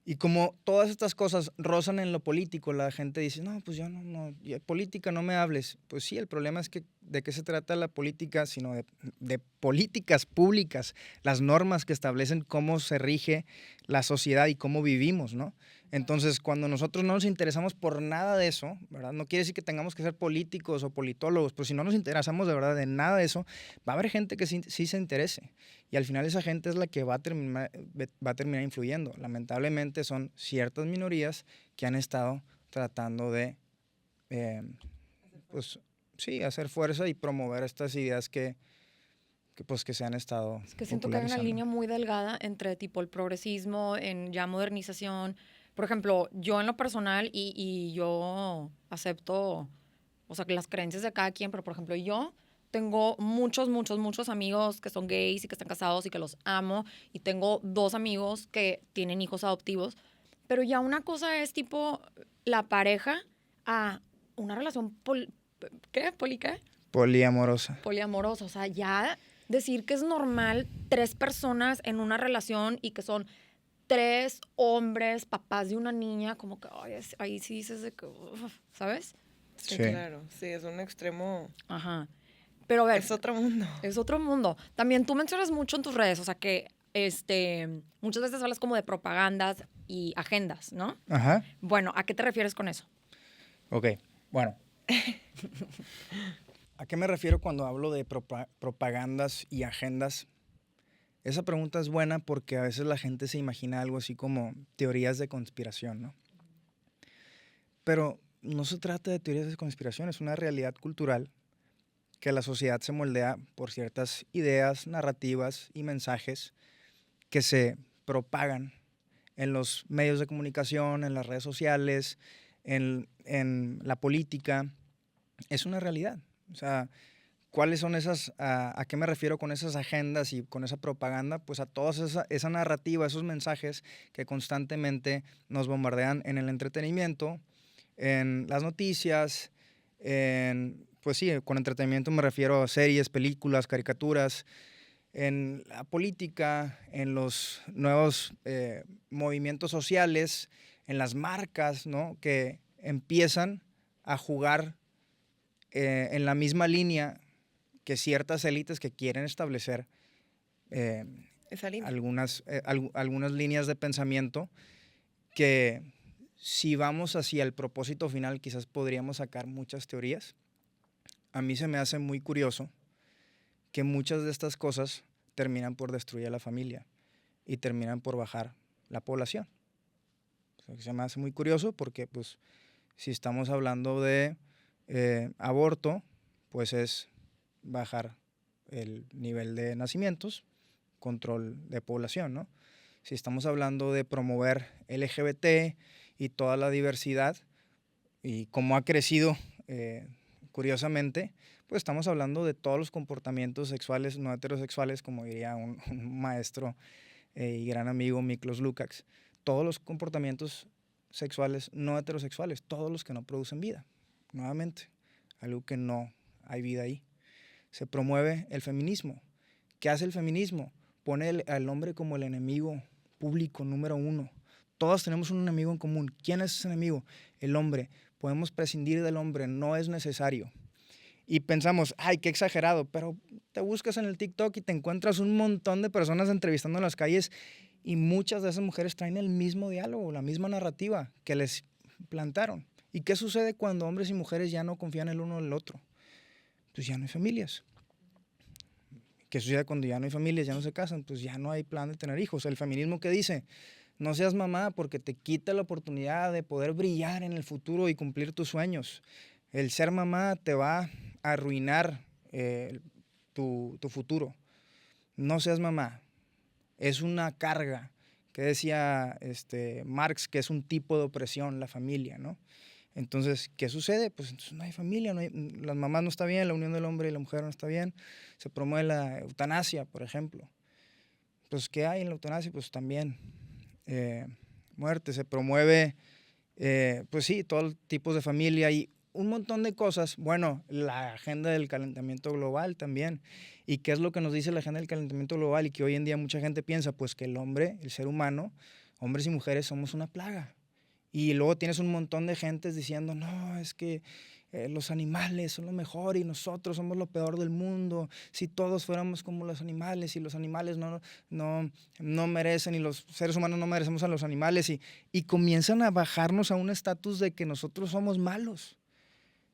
Y como todas estas cosas rozan en lo político, la gente dice, no, pues yo no, política no me hables. Pues sí, el problema es que de qué se trata la política, sino de políticas públicas, las normas que establecen cómo se rige la sociedad y cómo vivimos, ¿no? Entonces, cuando nosotros no nos interesamos por nada de eso, ¿verdad? No quiere decir que tengamos que ser políticos o politólogos, pero si no nos interesamos de verdad de nada de eso, va a haber gente que sí se interese. Y al final esa gente es la que va a terminar influyendo. Lamentablemente son ciertas minorías que han estado tratando de, pues, sí, hacer fuerza y promover estas ideas que se han estado Es que siento que hay una línea muy delgada entre tipo el progresismo, en ya modernización. Por ejemplo, yo en lo personal, y yo acepto, o sea, que las creencias de cada quien, pero por ejemplo, yo tengo muchos amigos que son gays y que están casados y que los amo, y tengo 2 amigos que tienen hijos adoptivos, pero ya una cosa es tipo la pareja a una relación ¿qué? poliamorosa. Poliamorosa, o sea, ya decir que es normal 3 personas en una relación y que son 3 hombres, papás de una niña, como que ahí sí dices de que, ¿sabes? Sí, claro, sí, es un extremo. Ajá. Pero a ver. Es otro mundo. Es otro mundo. También tú mencionas mucho en tus redes, o sea que muchas veces hablas como de propagandas y agendas, ¿no? Ajá. Bueno, ¿a qué te refieres con eso? Ok, bueno. ¿A qué me refiero cuando hablo de propagandas y agendas? Esa pregunta es buena porque a veces la gente se imagina algo así como teorías de conspiración, ¿no? Pero no se trata de teorías de conspiración, es una realidad cultural que la sociedad se moldea por ciertas ideas, narrativas y mensajes que se propagan en los medios de comunicación, en las redes sociales, en la política. Es una realidad. O sea, ¿cuáles son esas, a qué me refiero con esas agendas y con esa propaganda? Pues a toda esa narrativa, esos mensajes que constantemente nos bombardean en el entretenimiento, en las noticias, pues sí, con entretenimiento me refiero a series, películas, caricaturas, en la política, en los nuevos movimientos sociales, en las marcas, ¿no? Que empiezan a jugar en la misma línea que ciertas élites que quieren establecer algunas líneas de pensamiento que si vamos hacia el propósito final quizás podríamos sacar muchas teorías. A mí se me hace muy curioso que muchas de estas cosas terminan por destruir a la familia y terminan por bajar la población. O sea, se me hace muy curioso porque pues si estamos hablando de aborto, pues es bajar el nivel de nacimientos, control de población, ¿no? Si estamos hablando de promover LGBT y toda la diversidad y cómo ha crecido curiosamente, pues estamos hablando de todos los comportamientos sexuales no heterosexuales, como diría un maestro y gran amigo Miklos Lukács, todos los comportamientos sexuales no heterosexuales, todos los que no producen vida. Nuevamente, algo que no hay vida ahí. Se promueve el feminismo. ¿Qué hace el feminismo? Pone al hombre como el enemigo público número 1. Todos tenemos un enemigo en común. ¿Quién es ese enemigo? El hombre. Podemos prescindir del hombre, no es necesario. Y pensamos, ay, qué exagerado, pero te buscas en el TikTok y te encuentras un montón de personas entrevistando en las calles y muchas de esas mujeres traen el mismo diálogo, la misma narrativa que les plantaron. ¿Y qué sucede cuando hombres y mujeres ya no confían el uno en el otro? Pues ya no hay familias. ¿Qué sucede cuando ya no hay familias, ya no se casan? Pues ya no hay plan de tener hijos. El feminismo, ¿qué dice? No seas mamá porque te quita la oportunidad de poder brillar en el futuro y cumplir tus sueños. El ser mamá te va a arruinar tu futuro. no seas mamá, es una carga. Que decía Marx, que es un tipo de opresión, la familia, ¿no? Entonces, ¿qué sucede? Pues entonces no hay familia, las mamás no está bien, la unión del hombre y la mujer no está bien, se promueve la eutanasia, por ejemplo. Pues, ¿qué hay en la eutanasia? Pues también muerte, se promueve, pues sí, todo tipo de familia y un montón de cosas. Bueno, la agenda del calentamiento global también. ¿Y qué es lo que nos dice la agenda del calentamiento global? Y que hoy en día mucha gente piensa, pues que el hombre, el ser humano, hombres y mujeres somos una plaga. Y luego tienes un montón de gentes diciendo, no, es que los animales son lo mejor y nosotros somos lo peor del mundo. Si todos fuéramos como los animales y los animales no merecen y los seres humanos no merecemos a los animales y comienzan a bajarnos a un estatus de que nosotros somos malos.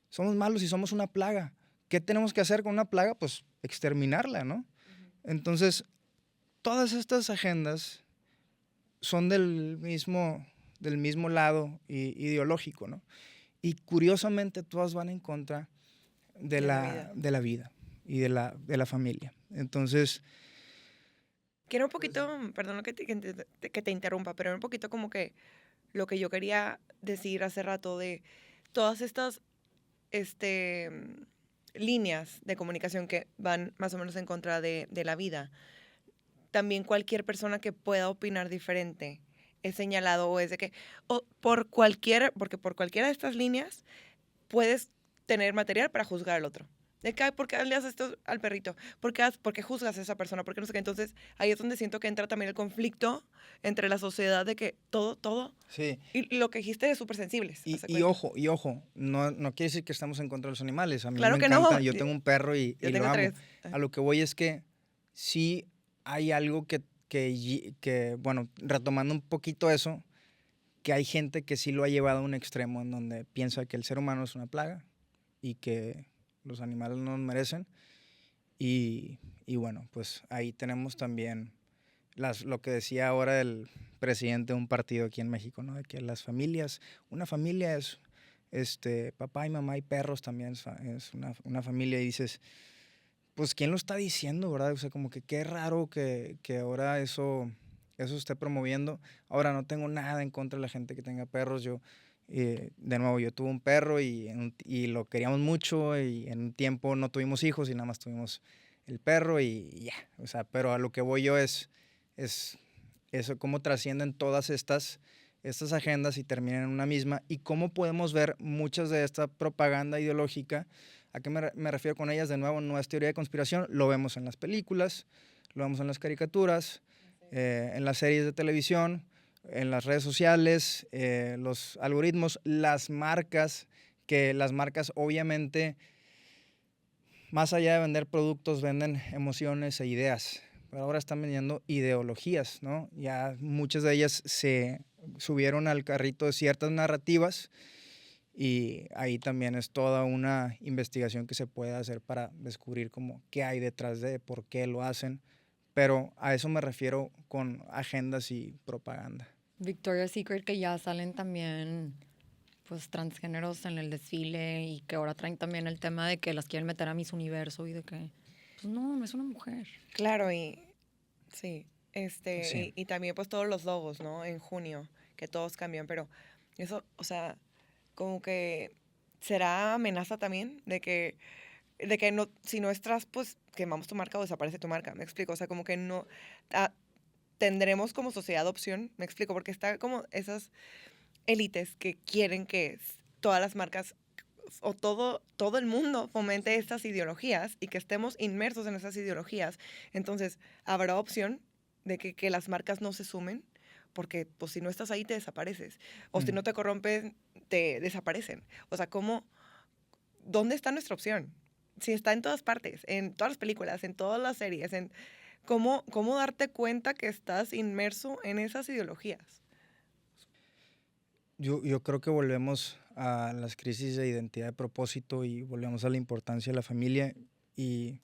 Somos malos y somos una plaga. ¿Qué tenemos que hacer con una plaga? Pues exterminarla, ¿no? Entonces, todas estas agendas son del mismo lado ideológico, ¿no? Y curiosamente todas van en contra de la vida y de la familia. Entonces... Quiero un poquito, perdón que te interrumpa, pero un poquito como que lo que yo quería decir hace rato de todas estas líneas de comunicación que van más o menos en contra de la vida. También cualquier persona que pueda opinar diferente es señalado o es de que, porque por cualquiera de estas líneas puedes tener material para juzgar al otro. De que, ¿por qué le haces esto al perrito? ¿Por qué juzgas a esa persona? ¿Por qué no sé qué? Entonces, ahí es donde siento que entra también el conflicto entre la sociedad de que todo. Sí. Y lo que dijiste es súper sensibles. Y ojo, no quiere decir que estamos en contra de los animales. A mí Claro me que encanta, no. yo tengo un perro y Yo lo tengo amo. 3. A lo que voy es que sí hay algo que, bueno, retomando un poquito eso, que hay gente que sí lo ha llevado a un extremo en donde piensa que el ser humano es una plaga y que los animales no nos merecen. Y bueno, pues ahí tenemos también lo que decía ahora el presidente de un partido aquí en México, ¿no? De que las familias, una familia es papá y mamá y perros también es una familia y dices, pues ¿quién lo está diciendo, verdad? O sea, como que qué raro que ahora eso se esté promoviendo. Ahora no tengo nada en contra de la gente que tenga perros. De nuevo, yo tuve un perro y lo queríamos mucho y en un tiempo no tuvimos hijos y nada más tuvimos el perro y ya. O sea, pero a lo que voy yo es eso, cómo trascienden todas estas agendas y terminan en una misma y cómo podemos ver muchas de esta propaganda ideológica. ¿A qué me refiero con ellas? De nuevo, no es teoría de conspiración, lo vemos en las películas, lo vemos en las caricaturas, en las series de televisión, en las redes sociales, los algoritmos, las marcas, que las marcas obviamente, más allá de vender productos, venden emociones e ideas. Pero ahora están vendiendo ideologías, ¿no? Ya muchas de ellas se subieron al carrito de ciertas narrativas y ahí también es toda una investigación que se puede hacer para descubrir como qué hay detrás de, por qué lo hacen. Pero a eso me refiero con agendas y propaganda. Victoria's Secret, que ya salen también pues transgéneros en el desfile y que ahora traen también el tema de que las quieren meter a Miss Universo y de que pues no es una mujer. Claro, y sí, Sí. y también pues todos los logos, ¿no? En junio, que todos cambian, pero eso, o sea, como que será amenaza también de que no, si no estás, pues quemamos tu marca o desaparece tu marca, me explico, o sea, como que no, tendremos como sociedad opción, me explico, porque está como esas élites que quieren que todas las marcas o todo el mundo fomente estas ideologías y que estemos inmersos en esas ideologías. Entonces, habrá opción de que las marcas no se sumen, porque pues si no estás ahí te desapareces. O si no te corrompes, te desaparecen. O sea, ¿dónde está nuestra opción? Si está en todas partes, en todas las películas, en todas las series, ¿cómo darte cuenta que estás inmerso en esas ideologías? Yo creo que volvemos a las crisis de identidad de propósito y volvemos a la importancia de la familia y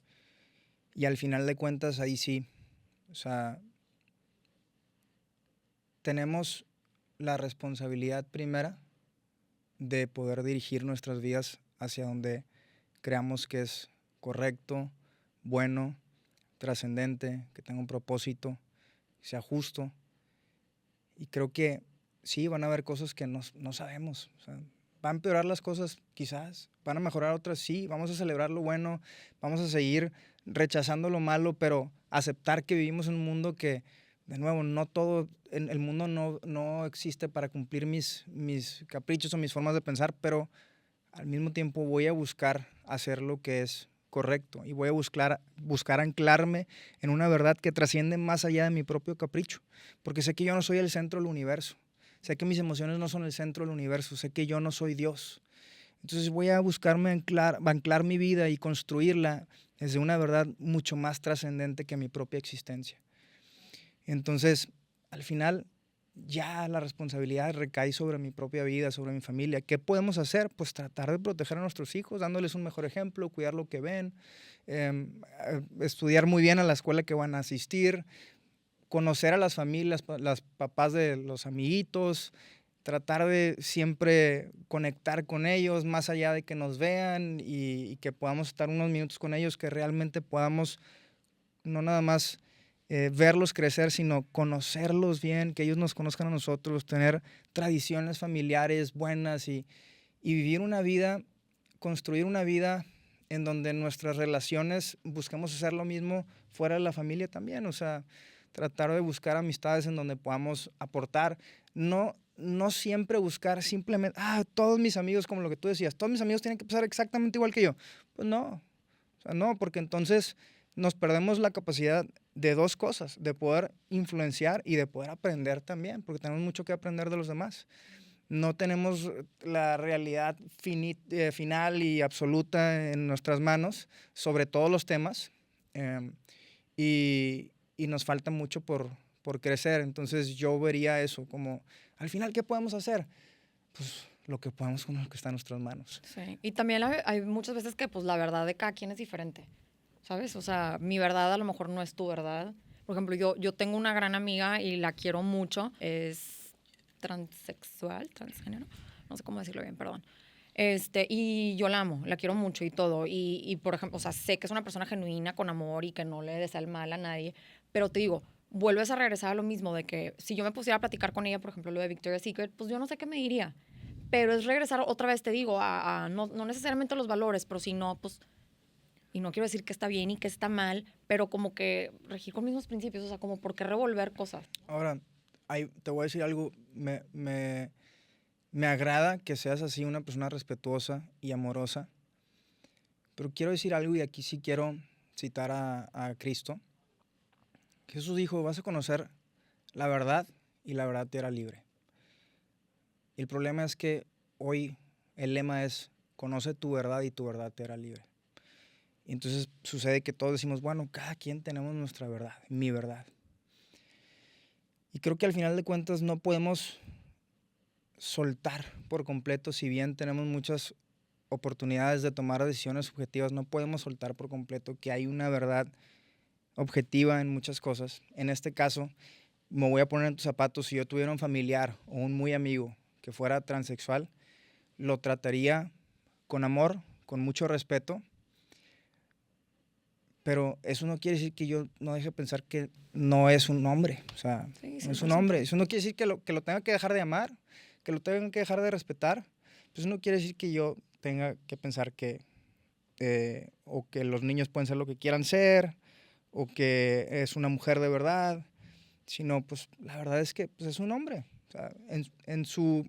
al final de cuentas ahí sí, o sea, tenemos la responsabilidad primera de poder dirigir nuestras vidas hacia donde creamos que es correcto, bueno, trascendente, que tenga un propósito, que sea justo. Y creo que sí, van a haber cosas que no sabemos. O sea, van a empeorar las cosas quizás, van a mejorar otras, sí, vamos a celebrar lo bueno, vamos a seguir rechazando lo malo, pero aceptar que vivimos en un mundo que, de nuevo, no todo, el mundo no existe para cumplir mis caprichos o mis formas de pensar, pero al mismo tiempo voy a buscar hacer lo que es correcto y voy a buscar anclarme en una verdad que trasciende más allá de mi propio capricho, porque sé que yo no soy el centro del universo, sé que mis emociones no son el centro del universo, sé que yo no soy Dios. Entonces voy a buscarme anclar mi vida y construirla desde una verdad mucho más trascendente que mi propia existencia. Entonces, al final, ya la responsabilidad recae sobre mi propia vida, sobre mi familia. ¿Qué podemos hacer? Pues tratar de proteger a nuestros hijos, dándoles un mejor ejemplo, cuidar lo que ven, estudiar muy bien a la escuela que van a asistir, conocer a las familias, las papás de los amiguitos, tratar de siempre conectar con ellos, más allá de que nos vean y que podamos estar unos minutos con ellos, que realmente podamos no nada más verlos crecer, sino conocerlos bien, que ellos nos conozcan a nosotros, tener tradiciones familiares buenas y vivir una vida, construir una vida en donde nuestras relaciones busquemos hacer lo mismo fuera de la familia también, o sea, tratar de buscar amistades en donde podamos aportar, no siempre buscar simplemente, todos mis amigos, como lo que tú decías, todos mis amigos tienen que pensar exactamente igual que yo. Pues no, o sea, no, porque entonces nos perdemos la capacidad de dos cosas, de poder influenciar y de poder aprender también, porque tenemos mucho que aprender de los demás. No tenemos la realidad final y absoluta en nuestras manos sobre todos los temas y nos falta mucho por crecer. Entonces yo vería eso como, al final, ¿qué podemos hacer? Pues lo que podamos con lo que está en nuestras manos. Sí, y también hay muchas veces que pues la verdad de cada quien es diferente, ¿sabes? O sea, mi verdad a lo mejor no es tu verdad. Por ejemplo, yo tengo una gran amiga y la quiero mucho, es transexual, transgénero, no sé cómo decirlo bien, perdón. Y yo la amo, la quiero mucho y todo. Y por ejemplo, o sea, sé que es una persona genuina, con amor y que no le desea el mal a nadie, pero te digo, vuelves a regresar a lo mismo de que si yo me pusiera a platicar con ella, por ejemplo, lo de Victoria's Secret, pues yo no sé qué me diría. Pero es regresar otra vez, te digo, no necesariamente a los valores, pero si no, pues, y no quiero decir que está bien y que está mal, pero como que regir con mismos principios, o sea, como por qué revolver cosas. Ahora, te voy a decir algo, me agrada que seas así una persona respetuosa y amorosa, pero quiero decir algo y aquí sí quiero citar a Cristo. Jesús dijo, vas a conocer la verdad y la verdad te hará libre. Y el problema es que hoy el lema es, conoce tu verdad y tu verdad te hará libre. Y entonces sucede que todos decimos, bueno, cada quien tenemos nuestra verdad, mi verdad. Y creo que al final de cuentas no podemos soltar por completo, si bien tenemos muchas oportunidades de tomar decisiones objetivas, no podemos soltar por completo que hay una verdad objetiva en muchas cosas. En este caso, me voy a poner en tus zapatos, si yo tuviera un familiar o un muy amigo que fuera transexual, lo trataría con amor, con mucho respeto, pero eso no quiere decir que yo no deje de pensar que no es un hombre, o sea, Sí, no es un hombre. Eso no quiere decir que lo tenga que dejar de amar, que lo tenga que dejar de respetar. Pues eso no quiere decir que yo tenga que pensar que, o que los niños pueden ser lo que quieran ser, o que es una mujer de verdad, sino pues la verdad es que pues, es un hombre. O sea, en su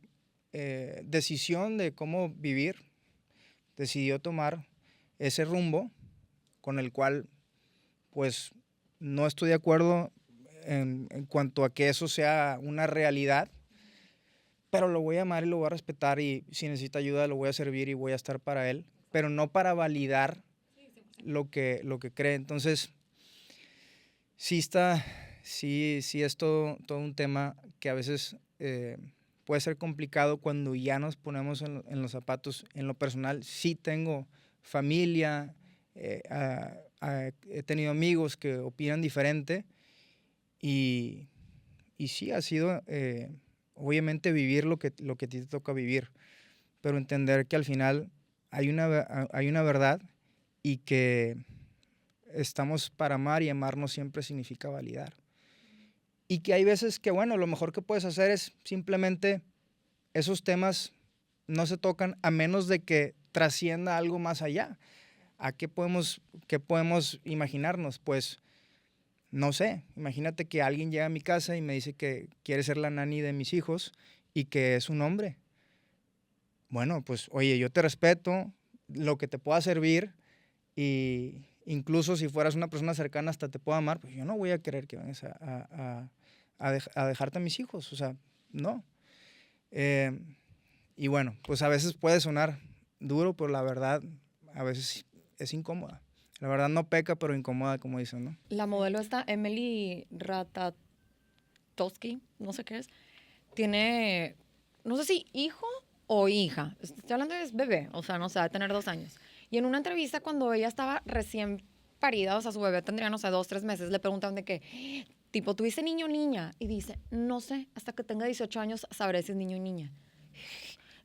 decisión de cómo vivir, decidió tomar ese rumbo con el cual pues no estoy de acuerdo en cuanto a que eso sea una realidad, pero lo voy a amar y lo voy a respetar y si necesita ayuda lo voy a servir y voy a estar para él, pero no para validar lo que cree. Entonces, sí es todo un tema que a veces puede ser complicado cuando ya nos ponemos en los zapatos. En lo personal, sí tengo familia, he tenido amigos que opinan diferente y sí ha sido, obviamente, vivir lo que a ti te toca vivir, pero entender que al final hay una verdad y que estamos para amar y amarnos siempre significa validar. Y que hay veces que, bueno, lo mejor que puedes hacer es simplemente esos temas no se tocan a menos de que trascienda algo más allá. ¿A qué podemos imaginarnos? Pues, no sé, imagínate que alguien llega a mi casa y me dice que quiere ser la nani de mis hijos y que es un hombre. Bueno, pues, oye, yo te respeto, lo que te pueda servir, y incluso si fueras una persona cercana hasta te puedo amar, pues yo no voy a querer que vengas a dejarte a mis hijos, o sea, no. Y bueno, pues a veces puede sonar duro, pero la verdad a veces es incómoda. La verdad no peca, pero incomoda, como dicen, ¿no? La modelo esta, Emily Ratajkowski, no sé qué es, tiene, no sé si hijo o hija. Estoy hablando de bebé, o sea, no sé, de tener 2 años. Y en una entrevista cuando ella estaba recién parida, o sea, su bebé tendría, no sé, 2, 3 meses, le preguntaron de qué, tipo, ¿tuviste niño o niña? Y dice, no sé, hasta que tenga 18 años sabré si es niño o niña.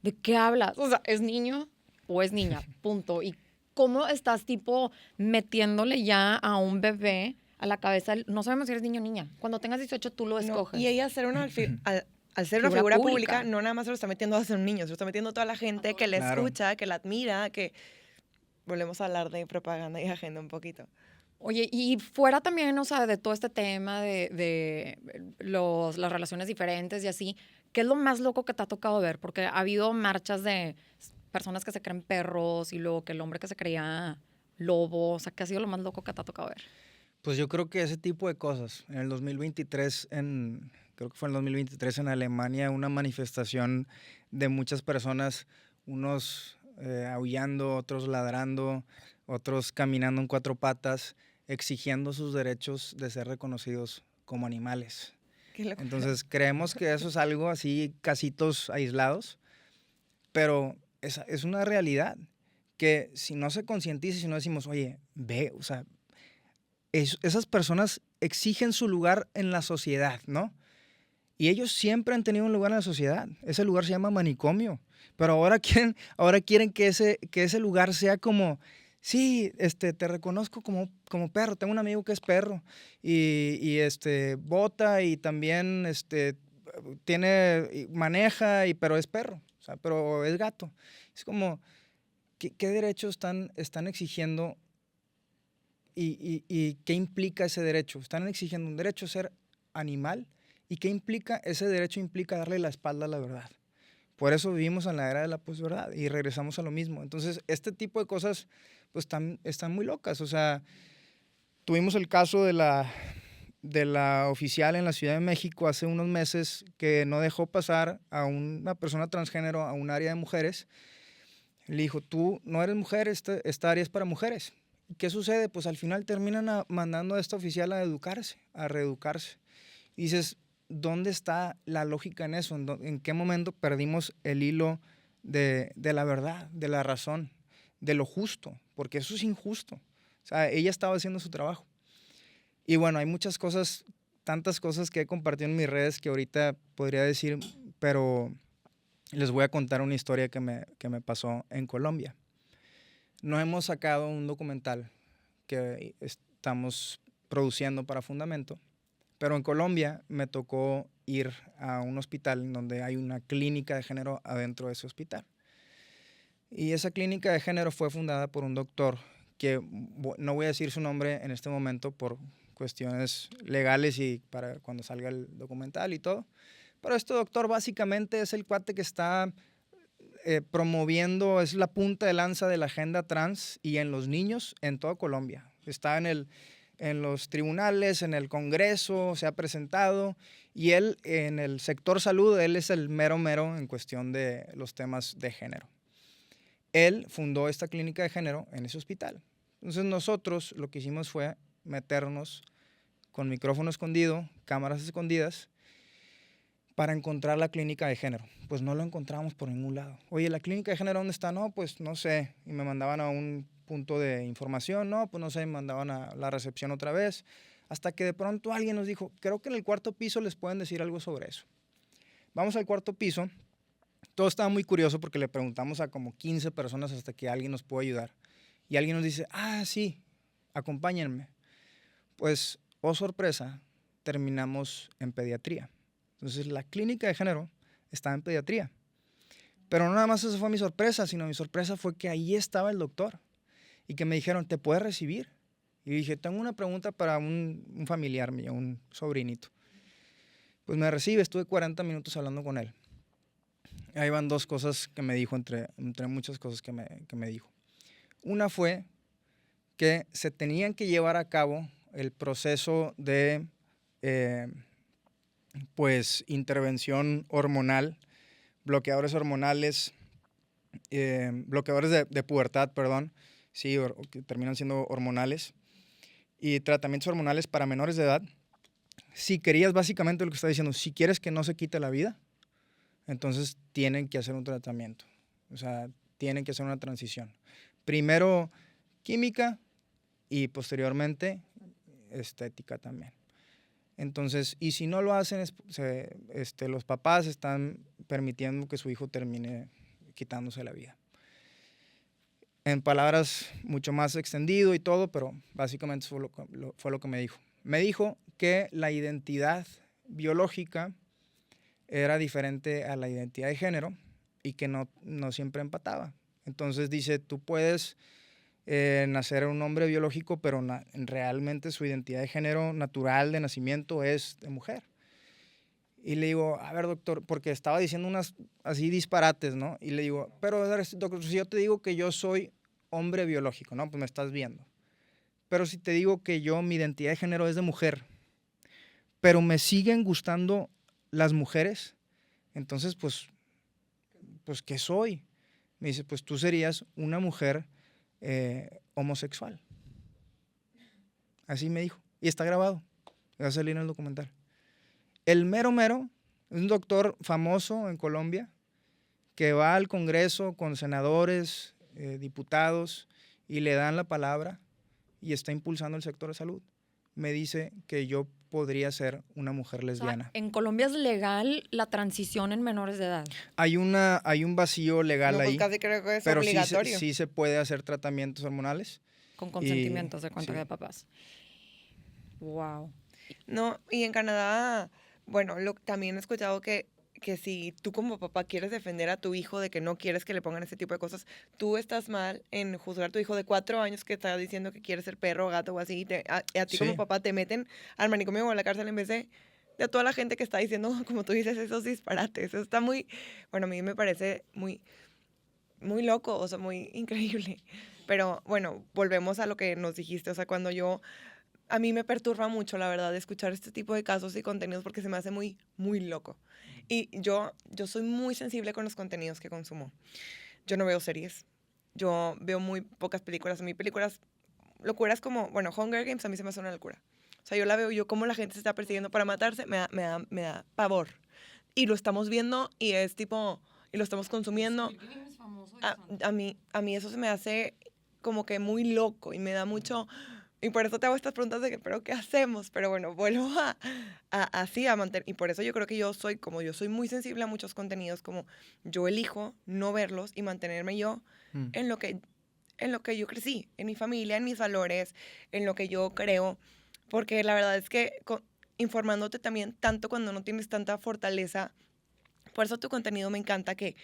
¿De qué hablas? O sea, ¿es niño o es niña? Punto. ¿Y cómo estás, tipo, metiéndole ya a un bebé a la cabeza? No sabemos si eres niño o niña. Cuando tengas 18, tú lo escoges. Y ella ser al ser una figura pública, no nada más se lo está metiendo a ser un niño, se lo está metiendo a toda la gente que la escucha, que la admira, que... Volvemos a hablar de propaganda y agenda un poquito. Oye, y fuera también, o sea, de todo este tema de las relaciones diferentes y así, ¿qué es lo más loco que te ha tocado ver? Porque ha habido marchas de personas que se creen perros y luego que el hombre que se creía lobo, o sea, ¿qué ha sido lo más loco que te ha tocado ver? Pues yo creo que ese tipo de cosas. En el 2023, creo que fue en el 2023 en Alemania, una manifestación de muchas personas, unos aullando, otros ladrando, otros caminando en 4 patas, exigiendo sus derechos de ser reconocidos como animales. Entonces creemos que eso es algo así, casitos aislados, pero es una realidad que si no se concientiza, si no decimos, oye, ve, o sea, esas personas exigen su lugar en la sociedad, ¿no? Y ellos siempre han tenido un lugar en la sociedad. Ese lugar se llama manicomio. Pero ahora quieren que ese lugar sea como, sí, te reconozco como perro. Tengo un amigo que es perro y bota y también maneja, pero es perro, o sea, pero es gato. Es como, ¿qué derechos están exigiendo y qué implica ese derecho? Están exigiendo un derecho a ser animal. ¿Y qué implica? Ese derecho implica darle la espalda a la verdad. Por eso vivimos en la era de la posverdad y regresamos a lo mismo. Entonces, este tipo de cosas pues están muy locas. O sea, tuvimos el caso de la oficial en la Ciudad de México hace unos meses que no dejó pasar a una persona transgénero a un área de mujeres. Le dijo, tú no eres mujer, esta área es para mujeres. ¿Y qué sucede? Pues al final terminan mandando a esta oficial a educarse, a reeducarse. Y dices, ¿dónde está la lógica en eso? ¿En qué momento perdimos el hilo de la verdad, de la razón, de lo justo? Porque eso es injusto. O sea, ella estaba haciendo su trabajo. Y bueno, hay muchas cosas, tantas cosas que he compartido en mis redes que ahorita podría decir, pero les voy a contar una historia que me pasó en Colombia. No hemos sacado un documental que estamos produciendo para Fundamento, pero en Colombia me tocó ir a un hospital donde hay una clínica de género adentro de ese hospital. Y esa clínica de género fue fundada por un doctor que no voy a decir su nombre en este momento por cuestiones legales y para cuando salga el documental y todo. Pero este doctor básicamente es el cuate que está promoviendo, es la punta de lanza de la agenda trans y en los niños en toda Colombia. Está en los tribunales, en el Congreso, se ha presentado, y él en el sector salud, él es el mero en cuestión de los temas de género. Él fundó esta clínica de género en ese hospital. Entonces nosotros lo que hicimos fue meternos con micrófono escondido, cámaras escondidas, para encontrar la clínica de género. Pues no lo encontramos por ningún lado. Oye, ¿la clínica de género dónde está? No, pues no sé. Y me mandaban a un punto de información, no, pues no sé, me mandaban a la recepción otra vez, hasta que de pronto alguien nos dijo, creo que en el 4º piso les pueden decir algo sobre eso. Vamos al 4º piso, todo estaba muy curioso porque le preguntamos a como 15 personas hasta que alguien nos pudo ayudar. Y alguien nos dice, sí, acompáñenme. Pues, oh sorpresa, terminamos en pediatría. Entonces, la clínica de género estaba en pediatría. Pero no nada más eso fue mi sorpresa, sino mi sorpresa fue que ahí estaba el doctor y que me dijeron, ¿te puedes recibir? Y dije, tengo una pregunta para un familiar mío, un sobrinito. Pues me recibe, estuve 40 minutos hablando con él. Ahí van dos cosas que me dijo, entre muchas cosas que me dijo. Una fue que se tenían que llevar a cabo el proceso de pues intervención hormonal, bloqueadores hormonales, bloqueadores de pubertad, perdón, sí, que terminan siendo hormonales, y tratamientos hormonales para menores de edad. Si querías, básicamente lo que está diciendo, si quieres que no se quite la vida, entonces tienen que hacer un tratamiento, o sea, tienen que hacer una transición. Primero química y posteriormente estética también. Entonces, y si no lo hacen, los papás están permitiendo que su hijo termine quitándose la vida. En palabras mucho más extendido y todo, pero básicamente fue lo que me dijo. Me dijo que la identidad biológica era diferente a la identidad de género y que no siempre empataba. Entonces dice, tú puedes nacer un hombre biológico, pero realmente su identidad de género natural de nacimiento es de mujer. Y le digo, a ver, doctor, porque estaba diciendo unas así disparates, ¿no? Y le digo, pero doctor, si yo te digo que yo soy hombre biológico, ¿no? Pues me estás viendo. Pero si te digo que mi identidad de género es de mujer, pero me siguen gustando las mujeres, entonces, pues ¿qué soy? Me dice, pues tú serías una mujer homosexual. Así me dijo. Y está grabado. Va a salir en el documental. El mero mero es un doctor famoso en Colombia que va al Congreso con senadores, diputados, y le dan la palabra y está impulsando el sector de salud. Me dice que yo podría ser una mujer lesbiana. O sea, en Colombia es legal la transición en menores de edad. Hay un vacío legal pues ahí, casi creo que es pero obligatorio. sí se puede hacer tratamientos hormonales. Con consentimientos de cuenta sí. de papás. Wow. No, y en Canadá, bueno, también he escuchado que si tú como papá quieres defender a tu hijo de que no quieres que le pongan ese tipo de cosas, tú estás mal en juzgar a tu hijo de 4 años que está diciendo que quiere ser perro, gato o así, y a ti como Sí. papá te meten al manicomio o a la cárcel en vez de a toda la gente que está diciendo, como tú dices, esos disparates. Eso está muy, bueno, a mí me parece muy, muy loco, o sea, muy increíble. Pero bueno, volvemos a lo que nos dijiste, o sea, a mí me perturba mucho, la verdad, escuchar este tipo de casos y contenidos porque se me hace muy, muy loco. Y yo soy muy sensible con los contenidos que consumo. Yo no veo series. Yo veo muy pocas películas. A mí películas, locuras como, bueno, Hunger Games a mí se me hace una locura. O sea, yo la veo, como la gente se está persiguiendo para matarse, me da pavor. Y lo estamos viendo y es tipo, y lo estamos consumiendo. A mí eso se me hace como que muy loco y me da mucho... Y por eso te hago estas preguntas de que, ¿pero qué hacemos? Pero bueno, vuelvo así a mantener. Y por eso yo creo que yo soy muy sensible a muchos contenidos, como yo elijo no verlos y mantenerme yo en lo que yo crecí, en mi familia, en mis valores, en lo que yo creo. Porque la verdad es que informándote también tanto cuando no tienes tanta fortaleza, por eso tu contenido me encanta, que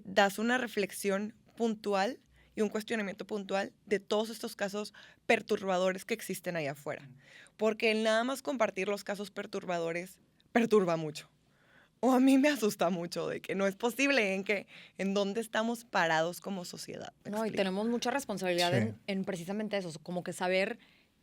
das una reflexión puntual y un cuestionamiento puntual de todos estos casos perturbadores que existen allá afuera. Porque el nada más compartir los casos perturbadores perturba mucho. O a mí me asusta mucho de que no es posible en dónde estamos parados como sociedad. No, y tenemos mucha responsabilidad Sí. en precisamente eso, como que saber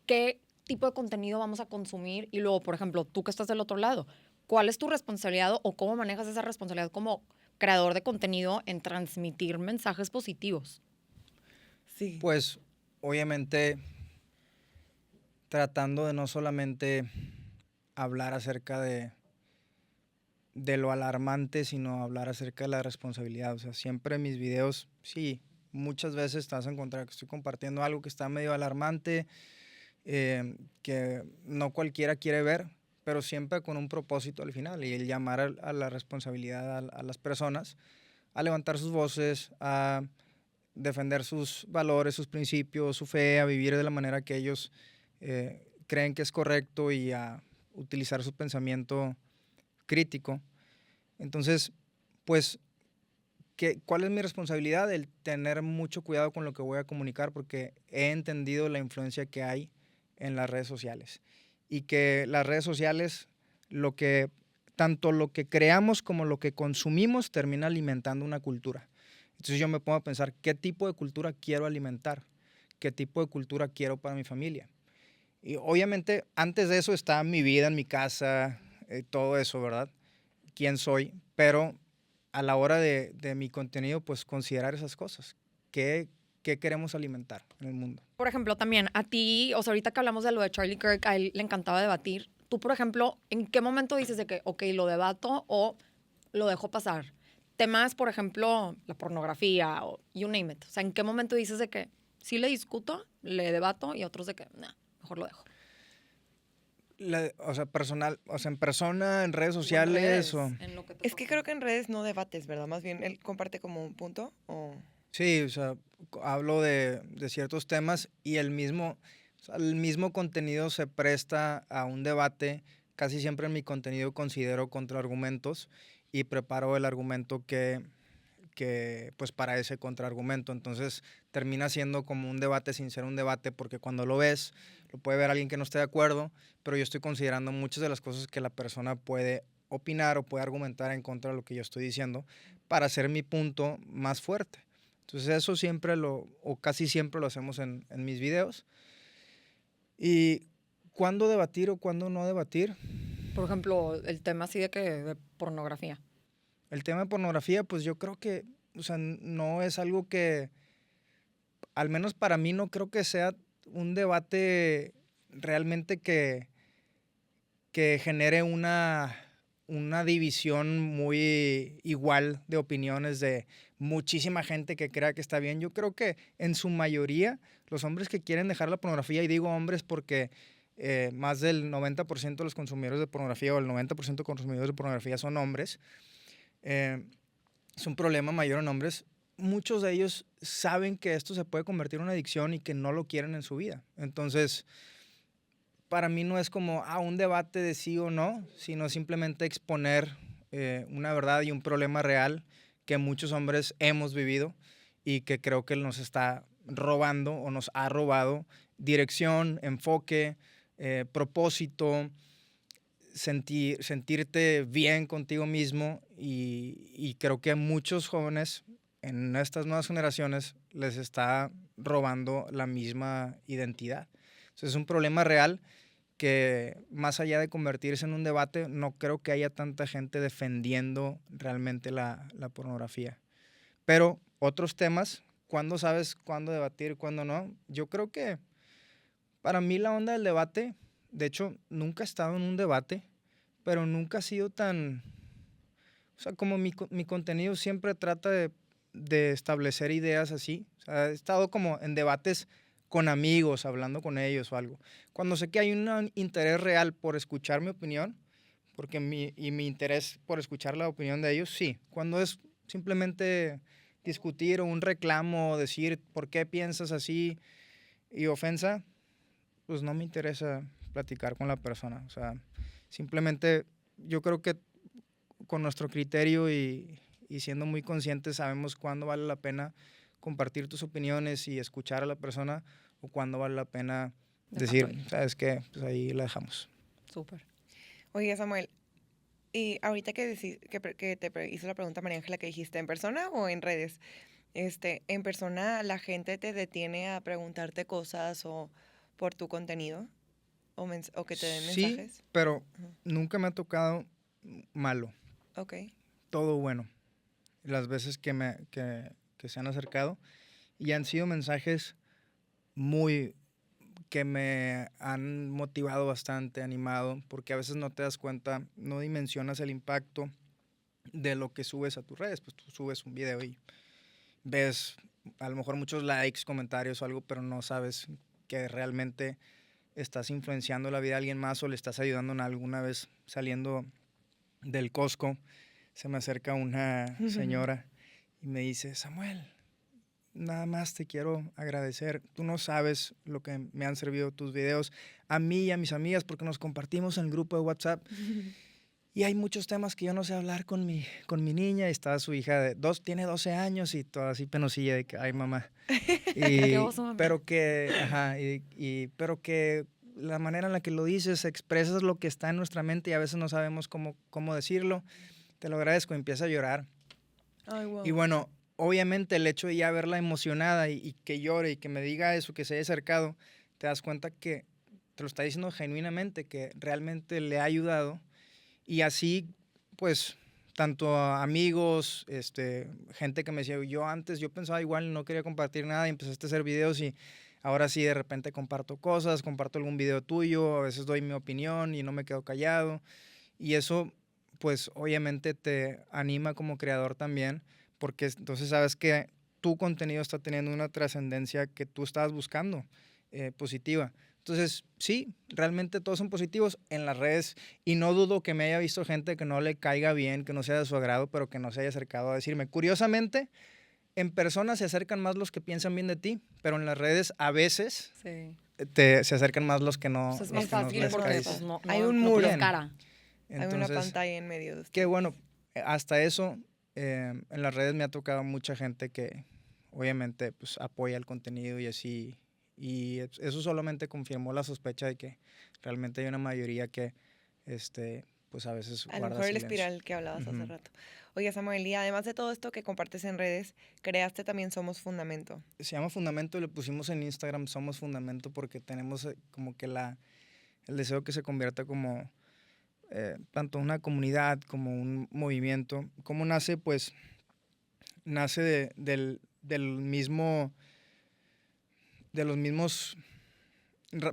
qué tipo de contenido vamos a consumir y luego, por ejemplo, tú que estás del otro lado, ¿cuál es tu responsabilidad o cómo manejas esa responsabilidad como creador de contenido en transmitir mensajes positivos? Sí. Pues, obviamente, tratando de no solamente hablar acerca de lo alarmante, sino hablar acerca de la responsabilidad. O sea, siempre en mis videos, sí, muchas veces te vas a encontrar que estoy compartiendo algo que está medio alarmante, que no cualquiera quiere ver, pero siempre con un propósito al final, y el llamar a la responsabilidad a las personas, a levantar sus voces, a defender sus valores, sus principios, su fe, a vivir de la manera que ellos creen que es correcto y a utilizar su pensamiento crítico. Entonces, pues, ¿cuál es mi responsabilidad? El tener mucho cuidado con lo que voy a comunicar, porque he entendido la influencia que hay en las redes sociales. Y que las redes sociales, tanto lo que creamos como lo que consumimos, termina alimentando una cultura. Entonces yo me pongo a pensar, ¿qué tipo de cultura quiero alimentar? ¿Qué tipo de cultura quiero para mi familia? Y obviamente antes de eso está mi vida en mi casa, todo eso, ¿verdad? ¿Quién soy? Pero a la hora de mi contenido, pues considerar esas cosas. ¿Qué queremos alimentar en el mundo? Por ejemplo, también a ti, o sea, ahorita que hablamos de lo de Charlie Kirk, a él le encantaba debatir. Tú, por ejemplo, ¿en qué momento dices de que, ok, lo debato o lo dejo pasar? Temas, por ejemplo, la pornografía o you name it. O sea, ¿en qué momento dices de que sí le discuto, le debato y otros de que, nah, mejor lo dejo? O sea, personal, o sea, en persona, en redes sociales o... En lo que Es que creo que en redes no debates, ¿verdad? Más bien él comparte como un punto o... Sí, o sea, hablo de ciertos temas y el mismo contenido se presta a un debate. Casi siempre en mi contenido considero contraargumentos y preparo el argumento que pues para ese contraargumento. Entonces termina siendo como un debate sin ser un debate, porque cuando lo ves, lo puede ver alguien que no esté de acuerdo, pero yo estoy considerando muchas de las cosas que la persona puede opinar o puede argumentar en contra de lo que yo estoy diciendo para hacer mi punto más fuerte. Entonces eso siempre o casi siempre lo hacemos en mis videos. ¿Y cuándo debatir o cuándo no debatir? Por ejemplo, el tema así de que de pornografía. El tema de pornografía, pues yo creo que, o sea, no es algo que, al menos para mí, no creo que sea un debate realmente que genere una división muy igual de opiniones de muchísima gente que crea que está bien. Yo creo que en su mayoría los hombres que quieren dejar la pornografía, y digo hombres porque más del 90% de los consumidores de pornografía o el 90% de consumidores de pornografía son hombres, es un problema mayor en hombres. Muchos de ellos saben que esto se puede convertir en una adicción y que no lo quieren en su vida. Entonces, para mí no es como un debate de sí o no, sino simplemente exponer una verdad y un problema real que muchos hombres hemos vivido y que creo que nos está robando o nos ha robado dirección, enfoque, propósito, sentirte bien contigo mismo, y creo que a muchos jóvenes en estas nuevas generaciones les está robando la misma identidad. Entonces es un problema real que, más allá de convertirse en un debate, no creo que haya tanta gente defendiendo realmente la pornografía. Pero otros temas, ¿cuándo sabes cuándo debatir, cuándo no? Yo creo que para mí la onda del debate, de hecho, nunca he estado en un debate, pero nunca ha sido tan... O sea, como mi contenido siempre trata de establecer ideas así. O sea, he estado como en debates con amigos, hablando con ellos o algo. Cuando sé que hay un interés real por escuchar mi opinión, porque mi interés por escuchar la opinión de ellos, sí. Cuando es simplemente discutir o un reclamo, decir por qué piensas así y ofensa, pues no me interesa platicar con la persona. O sea, simplemente yo creo que con nuestro criterio y siendo muy conscientes sabemos cuándo vale la pena compartir tus opiniones y escuchar a la persona, o cuándo vale la pena decir, ¿sabes qué? Pues ahí la dejamos. Súper. Oye, Samuel, y ahorita que te hizo la pregunta María Ángela, que dijiste, ¿en persona o en redes? ¿En persona la gente te detiene a preguntarte cosas o por tu contenido? ¿O que te den mensajes? Sí, pero nunca me ha tocado malo. Ok. Todo bueno. Las veces que se han acercado, y han sido mensajes que me han motivado bastante, animado, porque a veces no te das cuenta, no dimensionas el impacto de lo que subes a tus redes. Pues tú subes un video y ves a lo mejor muchos likes, comentarios o algo, pero no sabes que realmente estás influenciando la vida de alguien más o le estás ayudando en alguna vez. Saliendo del Costco, se me acerca una señora y me dice, Samuel, nada más te quiero agradecer. Tú no sabes lo que me han servido tus videos a mí y a mis amigas porque nos compartimos en el grupo de WhatsApp. Y hay muchos temas que yo no sé hablar con mi niña. Y está su hija tiene 12 años y toda así penosilla de que, ay, mamá. Qué oso, mamá. Pero que, pero que la manera en la que lo dices, expresas lo que está en nuestra mente y a veces no sabemos cómo decirlo. Te lo agradezco. Empieza a llorar. Ay, wow. Y bueno, obviamente el hecho de ya verla emocionada y que llore y que me diga eso, que se haya acercado, te das cuenta que te lo está diciendo genuinamente, que realmente le ha ayudado. Y así, pues, tanto a amigos, gente que me decía, yo pensaba igual, no quería compartir nada y empezaste a hacer videos y ahora sí de repente comparto cosas, comparto algún video tuyo, a veces doy mi opinión y no me quedo callado. Y eso, pues, obviamente te anima como creador también, porque entonces sabes que tu contenido está teniendo una trascendencia que tú estabas buscando, positiva. Entonces, sí, realmente todos son positivos en las redes y no dudo que me haya visto gente que no le caiga bien, que no sea de su agrado, pero que no se haya acercado a decirme. Curiosamente, en persona se acercan más los que piensan bien de ti, pero en las redes a veces Sí. se acercan más los que no. Pues es los más que no fácil les porque caes. pues, no, Hay no- un no muro. tienes cara. Hay una Entonces, pantalla en medio de ustedes. qué bueno, hasta eso, en las redes me ha tocado mucha gente que obviamente pues apoya el contenido y así. Y eso solamente confirmó la sospecha de que realmente hay una mayoría que, pues a veces A lo guarda mejor el silencio. espiral que hablabas hace Ujú. rato. Oye, Samuel, y además de todo esto que compartes en redes, creaste también Somos Fundamento. Se llama Fundamento y le pusimos en Instagram Somos Fundamento porque tenemos como que el deseo que se convierta como tanto una comunidad como un movimiento. ¿Cómo nace? Pues nace del mismo, de los mismos,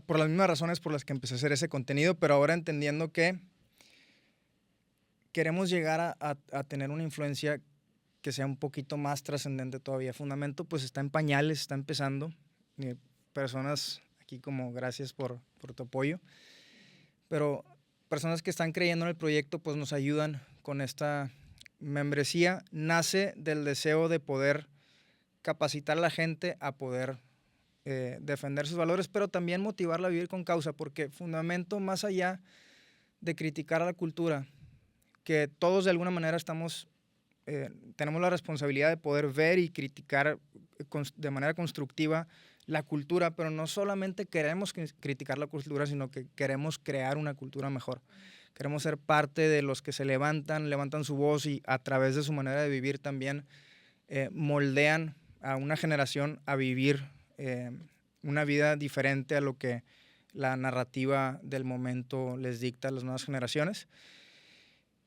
por las mismas razones por las que empecé a hacer ese contenido, pero ahora entendiendo que queremos llegar a tener una influencia que sea un poquito más trascendente todavía. Fundamento pues está en pañales, está empezando. Personas aquí como gracias por tu apoyo, pero personas que están creyendo en el proyecto pues nos ayudan con esta membresía. Nace del deseo de poder capacitar a la gente a poder defender sus valores, pero también motivarla a vivir con causa, porque Fundamento, más allá de criticar a la cultura, que todos de alguna manera tenemos la responsabilidad de poder ver y criticar de manera constructiva la cultura, pero no solamente queremos criticar la cultura, sino que queremos crear una cultura mejor. Queremos ser parte de los que se levantan su voz y a través de su manera de vivir también moldean a una generación a vivir una vida diferente a lo que la narrativa del momento les dicta a las nuevas generaciones.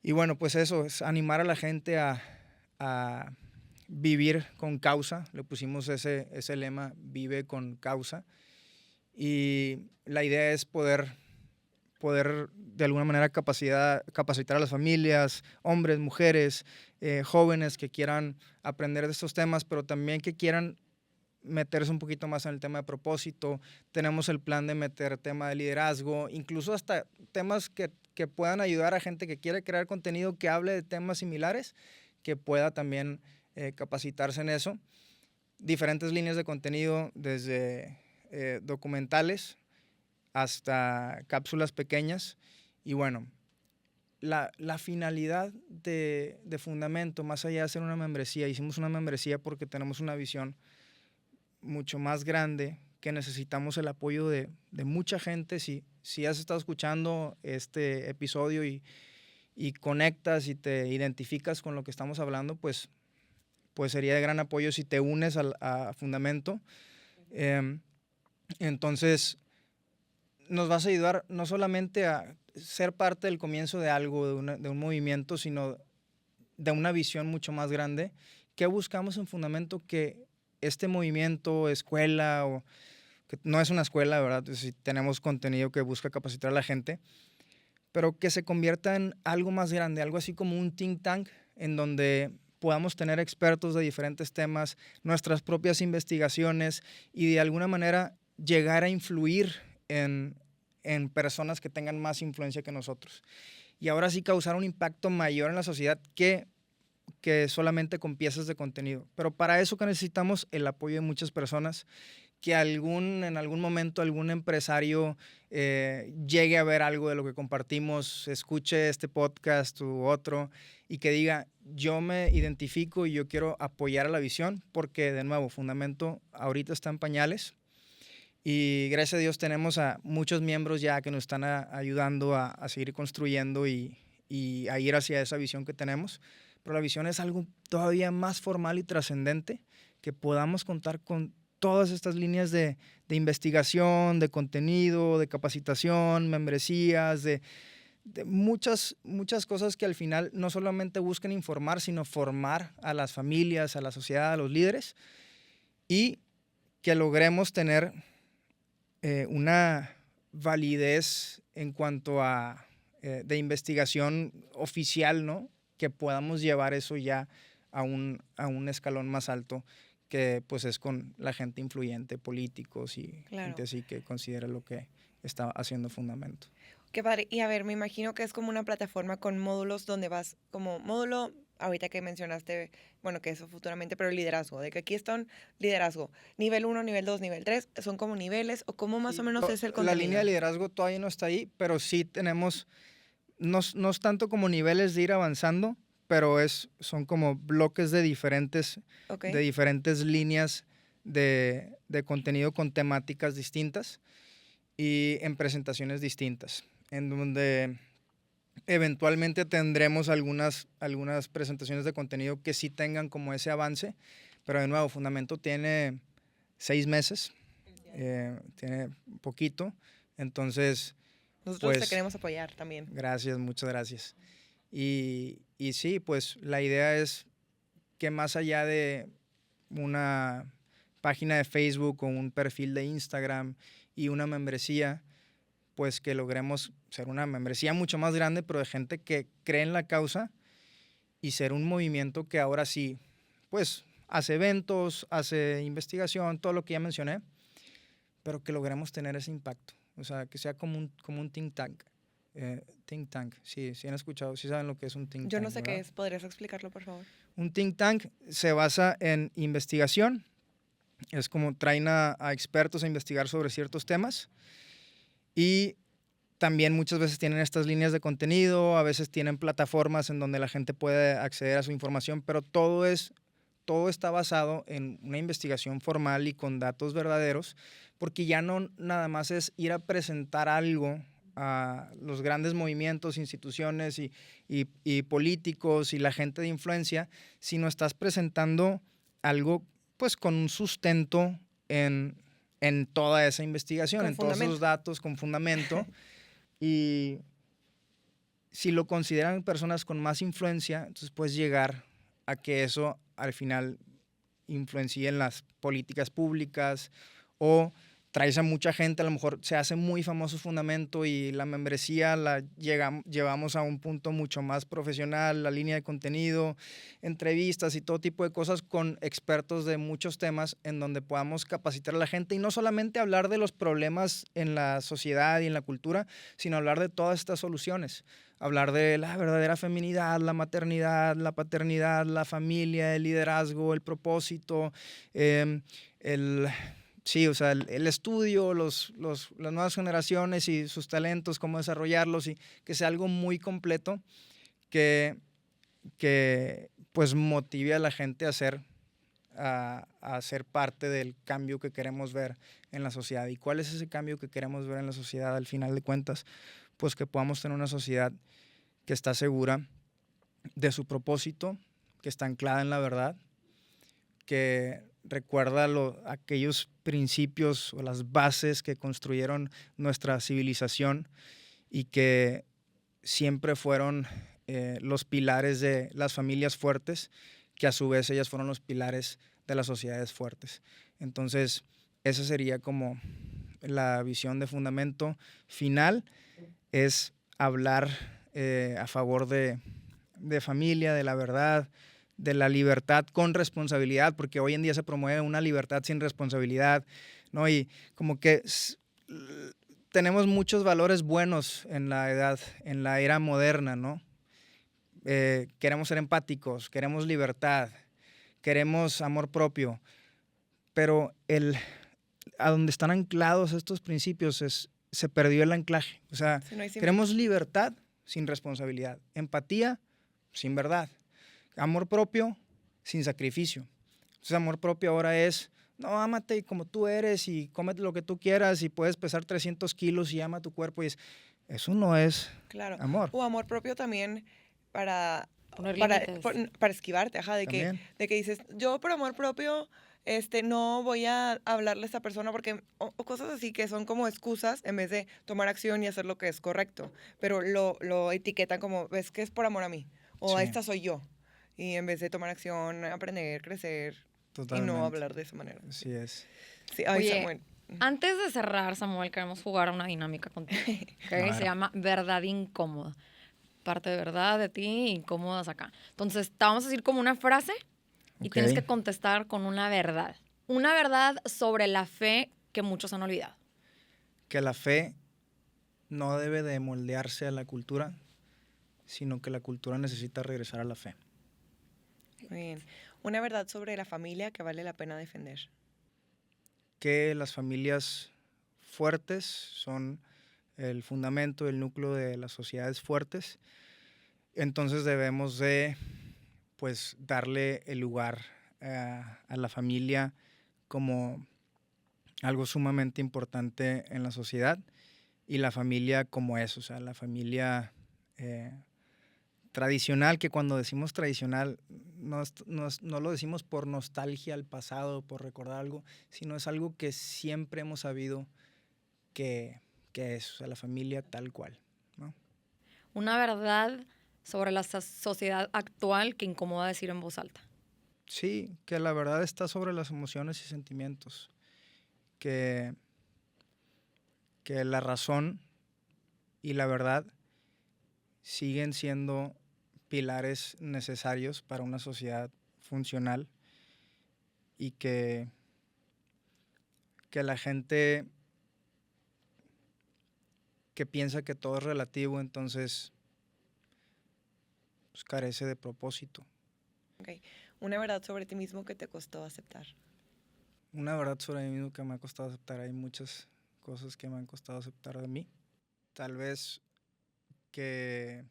Y bueno, pues eso, es animar a la gente a vivir con causa. Le pusimos ese lema, vive con causa. Y la idea es poder de alguna manera capacitar a las familias, hombres, mujeres, jóvenes que quieran aprender de estos temas, pero también que quieran meterse un poquito más en el tema de propósito. Tenemos el plan de meter tema de liderazgo, incluso hasta temas que puedan ayudar a gente que quiere crear contenido que hable de temas similares, que pueda también capacitarse en eso. Diferentes líneas de contenido, desde documentales hasta cápsulas pequeñas. Y bueno, la finalidad de Fundamento, más allá de hacer una membresía, hicimos una membresía porque tenemos una visión mucho más grande, que necesitamos el apoyo de mucha gente. Si has estado escuchando este episodio y conectas y te identificas con lo que estamos hablando, pues sería de gran apoyo si te unes a Fundamento. Entonces, nos vas a ayudar no solamente a ser parte del comienzo de algo, de un movimiento, sino de una visión mucho más grande. ¿Qué buscamos en Fundamento? Que este movimiento, escuela, o que no es una escuela, ¿verdad? Entonces, tenemos contenido que busca capacitar a la gente, pero que se convierta en algo más grande, algo así como un think tank, en donde podamos tener expertos de diferentes temas, nuestras propias investigaciones y de alguna manera llegar a influir en personas que tengan más influencia que nosotros. Y ahora sí causar un impacto mayor en la sociedad, que que solamente con piezas de contenido. Pero para eso que necesitamos el apoyo de muchas personas, que en algún momento algún empresario llegue a ver algo de lo que compartimos, escuche este podcast u otro y que diga, yo me identifico y yo quiero apoyar a la visión, porque de nuevo, Fundamento ahorita está en pañales y gracias a Dios tenemos a muchos miembros ya que nos están ayudando a seguir construyendo y a ir hacia esa visión que tenemos. Pero la visión es algo todavía más formal y trascendente, que podamos contar con todas estas líneas de investigación, de contenido, de capacitación, membresías, de muchas cosas que al final no solamente buscan informar, sino formar a las familias, a la sociedad, a los líderes, y que logremos tener una validez en cuanto a de investigación oficial, ¿no? Que podamos llevar eso ya a un escalón más alto, que pues es con la gente influyente, políticos y gente así que considera lo que está haciendo Fundamento. Qué padre. Y a ver, me imagino que es como una plataforma con módulos donde vas como módulo, ahorita que mencionaste, bueno, que eso futuramente, pero liderazgo, de que aquí están liderazgo, nivel 1, nivel 2, nivel 3, ¿son como niveles o cómo más o menos es el contenido? La línea de liderazgo todavía no está ahí, pero sí tenemos, no es tanto como niveles de ir avanzando, pero son como bloques de diferentes líneas de contenido con temáticas distintas y en presentaciones distintas, en donde eventualmente tendremos algunas presentaciones de contenido que sí tengan como ese avance, pero de nuevo, Fundamento tiene 6 meses, tiene poquito, entonces... Nosotros te queremos apoyar también. Gracias, muchas gracias. Y sí, pues la idea es que más allá de una página de Facebook o un perfil de Instagram y una membresía, pues que logremos ser una membresía mucho más grande, pero de gente que cree en la causa y ser un movimiento que ahora sí, pues hace eventos, hace investigación, todo lo que ya mencioné, pero que logremos tener ese impacto, o sea, que sea como un think tank. Think tank, sí han escuchado, sí saben lo que es un think tank. Yo no sé ¿verdad? qué es, ¿podrías explicarlo, por favor? Un think tank se basa en investigación, es como traen a expertos a investigar sobre ciertos temas y también muchas veces tienen estas líneas de contenido, a veces tienen plataformas en donde la gente puede acceder a su información, pero todo está basado en una investigación formal y con datos verdaderos, porque ya no nada más es ir a presentar algo a los grandes movimientos, instituciones y políticos y la gente de influencia, sino estás presentando algo pues con un sustento en toda esa investigación, en todos esos datos con fundamento. Y si lo consideran personas con más influencia, entonces puedes llegar a que eso al final influencie en las políticas públicas, o traes a mucha gente, a lo mejor se hace muy famoso Fundamento y la membresía la llevamos a un punto mucho más profesional, la línea de contenido, entrevistas y todo tipo de cosas con expertos de muchos temas en donde podamos capacitar a la gente y no solamente hablar de los problemas en la sociedad y en la cultura, sino hablar de todas estas soluciones. Hablar de la verdadera feminidad, la maternidad, la paternidad, la familia, el liderazgo, el propósito, sí, o sea, el estudio, las nuevas generaciones y sus talentos, cómo desarrollarlos, y que sea algo muy completo que pues motive a la gente a ser parte del cambio que queremos ver en la sociedad. ¿Y cuál es ese cambio que queremos ver en la sociedad al final de cuentas? Pues que podamos tener una sociedad que está segura de su propósito, que está anclada en la verdad, que recuerda aquellos principios o las bases que construyeron nuestra civilización y que siempre fueron los pilares de las familias fuertes, que a su vez ellas fueron los pilares de las sociedades fuertes. Entonces, esa sería como la visión de Fundamento final, es hablar a favor de familia, de la verdad, de la libertad con responsabilidad, porque hoy en día se promueve una libertad sin responsabilidad, ¿no? Y como que tenemos muchos valores buenos en la era moderna, ¿no? queremos ser empáticos, queremos libertad, queremos amor propio, pero a donde están anclados estos principios se perdió el anclaje. O sea, Sí, no hay queremos libertad sin responsabilidad, empatía sin verdad, amor propio sin sacrificio. Entonces, amor propio ahora es, no, ámate como tú eres y cómete lo que tú quieras y puedes pesar 300 kilos y ama tu cuerpo. Eso no es Claro. amor. O amor propio también para, Poner para, límites. para esquivarte, ajá, También. de que dices, yo por amor propio, no voy a hablarle a esta persona porque, o cosas así que son como excusas en vez de tomar acción y hacer lo que es correcto. Pero lo etiquetan como, ves que es por amor a mí, o Sí. esta soy yo. Y en vez de tomar acción, aprender, crecer y no Totalmente. hablar de esa manera. Así es. Sí, ay, Oye, Samuel. antes de cerrar, Samuel, queremos jugar a una dinámica contigo. ¿Ok? A ver. Se llama verdad incómoda. Parte de verdad de ti, incómodas acá. Entonces, te vamos a decir como una frase y Ok. tienes que contestar con una verdad. Una verdad sobre la fe que muchos han olvidado. Que la fe no debe de moldearse a la cultura, sino que la cultura necesita regresar a la fe. Muy bien. Una verdad sobre la familia que vale la pena defender. Que las familias fuertes son el fundamento, el núcleo de las sociedades fuertes. Entonces debemos de, pues, darle el lugar a la familia como algo sumamente importante en la sociedad y la familia como es, o sea, la familia tradicional, que cuando decimos tradicional no lo decimos por nostalgia al pasado, por recordar algo, sino es algo que siempre hemos sabido que es, o sea, la familia tal cual, ¿no? Una verdad sobre la sociedad actual que incomoda decir en voz alta. Sí, que la verdad está sobre las emociones y sentimientos, que la razón y la verdad siguen siendo pilares necesarios para una sociedad funcional y que la gente que piensa que todo es relativo, entonces pues, carece de propósito. Ok. Una verdad sobre ti mismo que te costó aceptar. Una verdad sobre mí mismo que me ha costado aceptar, hay muchas cosas que me han costado aceptar de mí. Tal vez que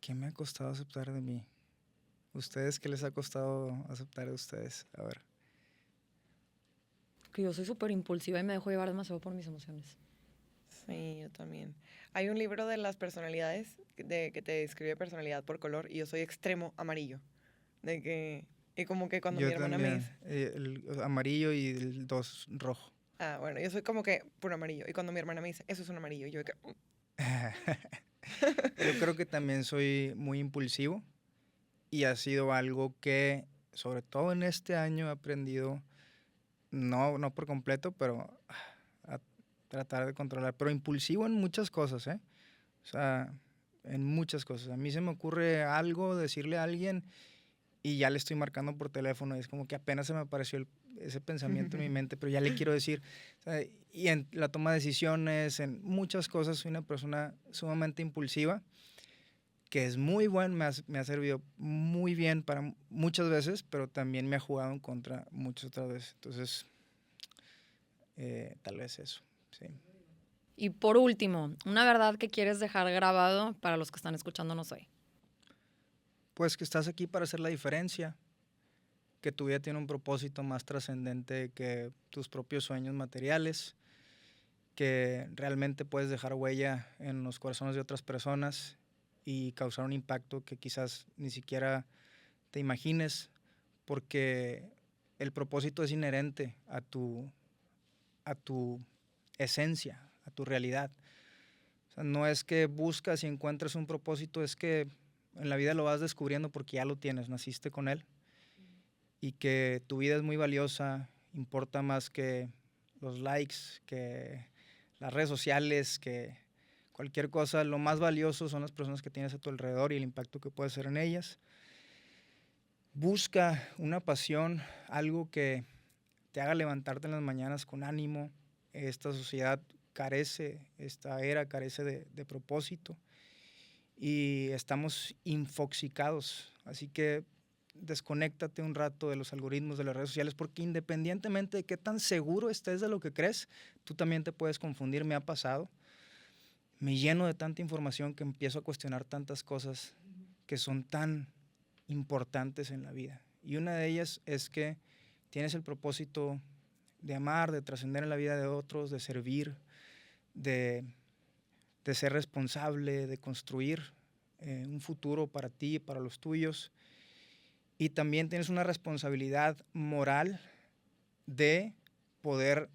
¿qué me ha costado aceptar de mí? ¿Ustedes qué les ha costado aceptar de ustedes? A ver. Que yo soy súper impulsiva y me dejo llevar demasiado por mis emociones. Sí, yo también. Hay un libro de las personalidades que te describe personalidad por color y yo soy extremo amarillo. Y como que cuando Yo mi hermana me también, dice, el amarillo y el 2 rojo. bueno, yo soy como que puro amarillo. Y cuando mi hermana me dice, eso es un amarillo, yo de que, Yo creo que también soy muy impulsivo y ha sido algo que, sobre todo en este año, he aprendido, no por completo, pero a tratar de controlar. Pero impulsivo en muchas cosas, ¿eh? O sea, en muchas cosas. A mí se me ocurre algo, decirle a alguien y ya le estoy marcando por teléfono y es como que apenas se me apareció ese pensamiento en mi mente, pero ya le quiero decir. O sea, y en la toma de decisiones, en muchas cosas, soy una persona sumamente impulsiva, que es muy bueno, me ha servido muy bien para muchas veces, pero también me ha jugado en contra muchas otras veces. Entonces, tal vez eso, sí. Y por último, una verdad que quieres dejar grabado para los que están escuchándonos hoy. Pues que estás aquí para hacer la diferencia, que tu vida tiene un propósito más trascendente que tus propios sueños materiales, que realmente puedes dejar huella en los corazones de otras personas y causar un impacto que quizás ni siquiera te imagines, porque el propósito es inherente a tu esencia, a tu realidad. O sea, no es que buscas y encuentres un propósito, es que en la vida lo vas descubriendo porque ya lo tienes, naciste con él. Y que tu vida es muy valiosa, importa más que los likes, que las redes sociales, que cualquier cosa. Lo más valioso son las personas que tienes a tu alrededor y el impacto que puedes hacer en ellas. Busca una pasión, algo que te haga levantarte en las mañanas con ánimo. Esta sociedad carece, esta era carece de propósito. y estamos infoxicados. Así que desconéctate un rato de los algoritmos de las redes sociales, porque independientemente de qué tan seguro estés de lo que crees, tú también te puedes confundir. Me ha pasado. Me lleno de tanta información que empiezo a cuestionar tantas cosas que son tan importantes en la vida. Y una de ellas es que tienes el propósito de amar, de trascender en la vida de otros, de servir, de ser responsable, de construir un futuro para ti y para los tuyos. Y también tienes una responsabilidad moral de poder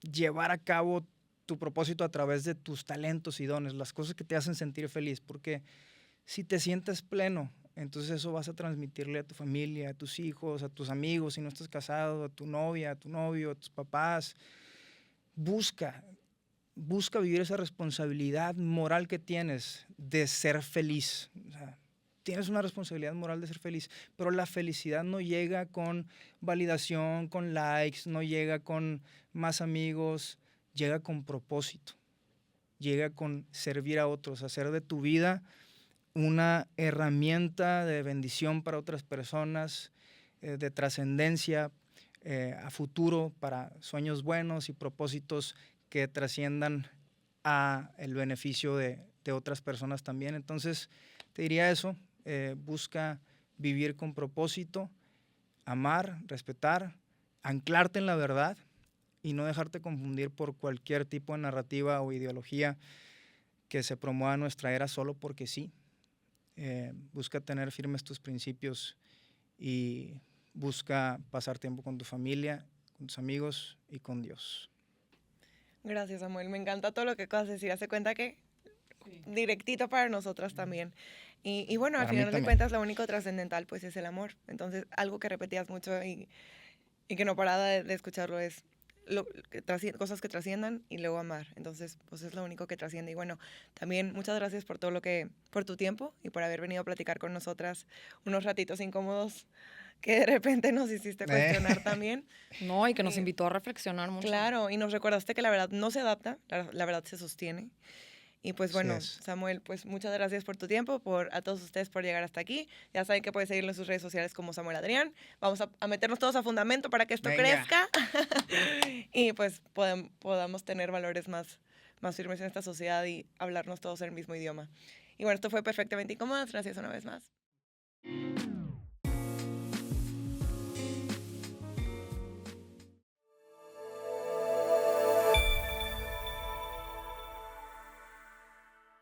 llevar a cabo tu propósito a través de tus talentos y dones, las cosas que te hacen sentir feliz, porque si te sientes pleno, entonces eso vas a transmitirle a tu familia, a tus hijos, a tus amigos, si no estás casado, a tu novia, a tu novio, a tus papás. Busca vivir esa responsabilidad moral que tienes de ser feliz. O sea, tienes una responsabilidad moral de ser feliz, pero la felicidad no llega con validación, con likes, no llega con más amigos, llega con propósito, llega con servir a otros, hacer de tu vida una herramienta de bendición para otras personas, de trascendencia a futuro, para sueños buenos y propósitos que trasciendan a el beneficio de otras personas también. Entonces, te diría eso, busca vivir con propósito, amar, respetar, anclarte en la verdad y no dejarte confundir por cualquier tipo de narrativa o ideología que se promueva en nuestra era solo porque sí. Busca tener firmes tus principios y busca pasar tiempo con tu familia, con tus amigos y con Dios. Gracias, Samuel. Me encanta todo lo que acabas de decir. Hace cuenta que directito para nosotras también. Y bueno, al final de cuentas, lo único trascendental pues es el amor. Entonces, algo que repetías mucho y que no paraba de escucharlo es cosas que trasciendan y luego amar. Entonces, pues es lo único que trasciende. Y bueno, también muchas gracias por todo por tu tiempo y por haber venido a platicar con nosotras unos ratitos incómodos que de repente nos hiciste cuestionar también. No, y que nos invitó a reflexionar mucho. Claro, y nos recordaste que la verdad no se adapta, la verdad se sostiene. Y pues bueno, Samuel, pues muchas gracias por tu tiempo, a todos ustedes por llegar hasta aquí. Ya saben que pueden seguirlo en sus redes sociales como Samuel Adrián. Vamos a meternos todos a fundamento para que esto crezca y pues podamos tener valores más firmes en esta sociedad y hablarnos todos en el mismo idioma. Y bueno, esto fue Perfectamente Incómodas. Gracias una vez más.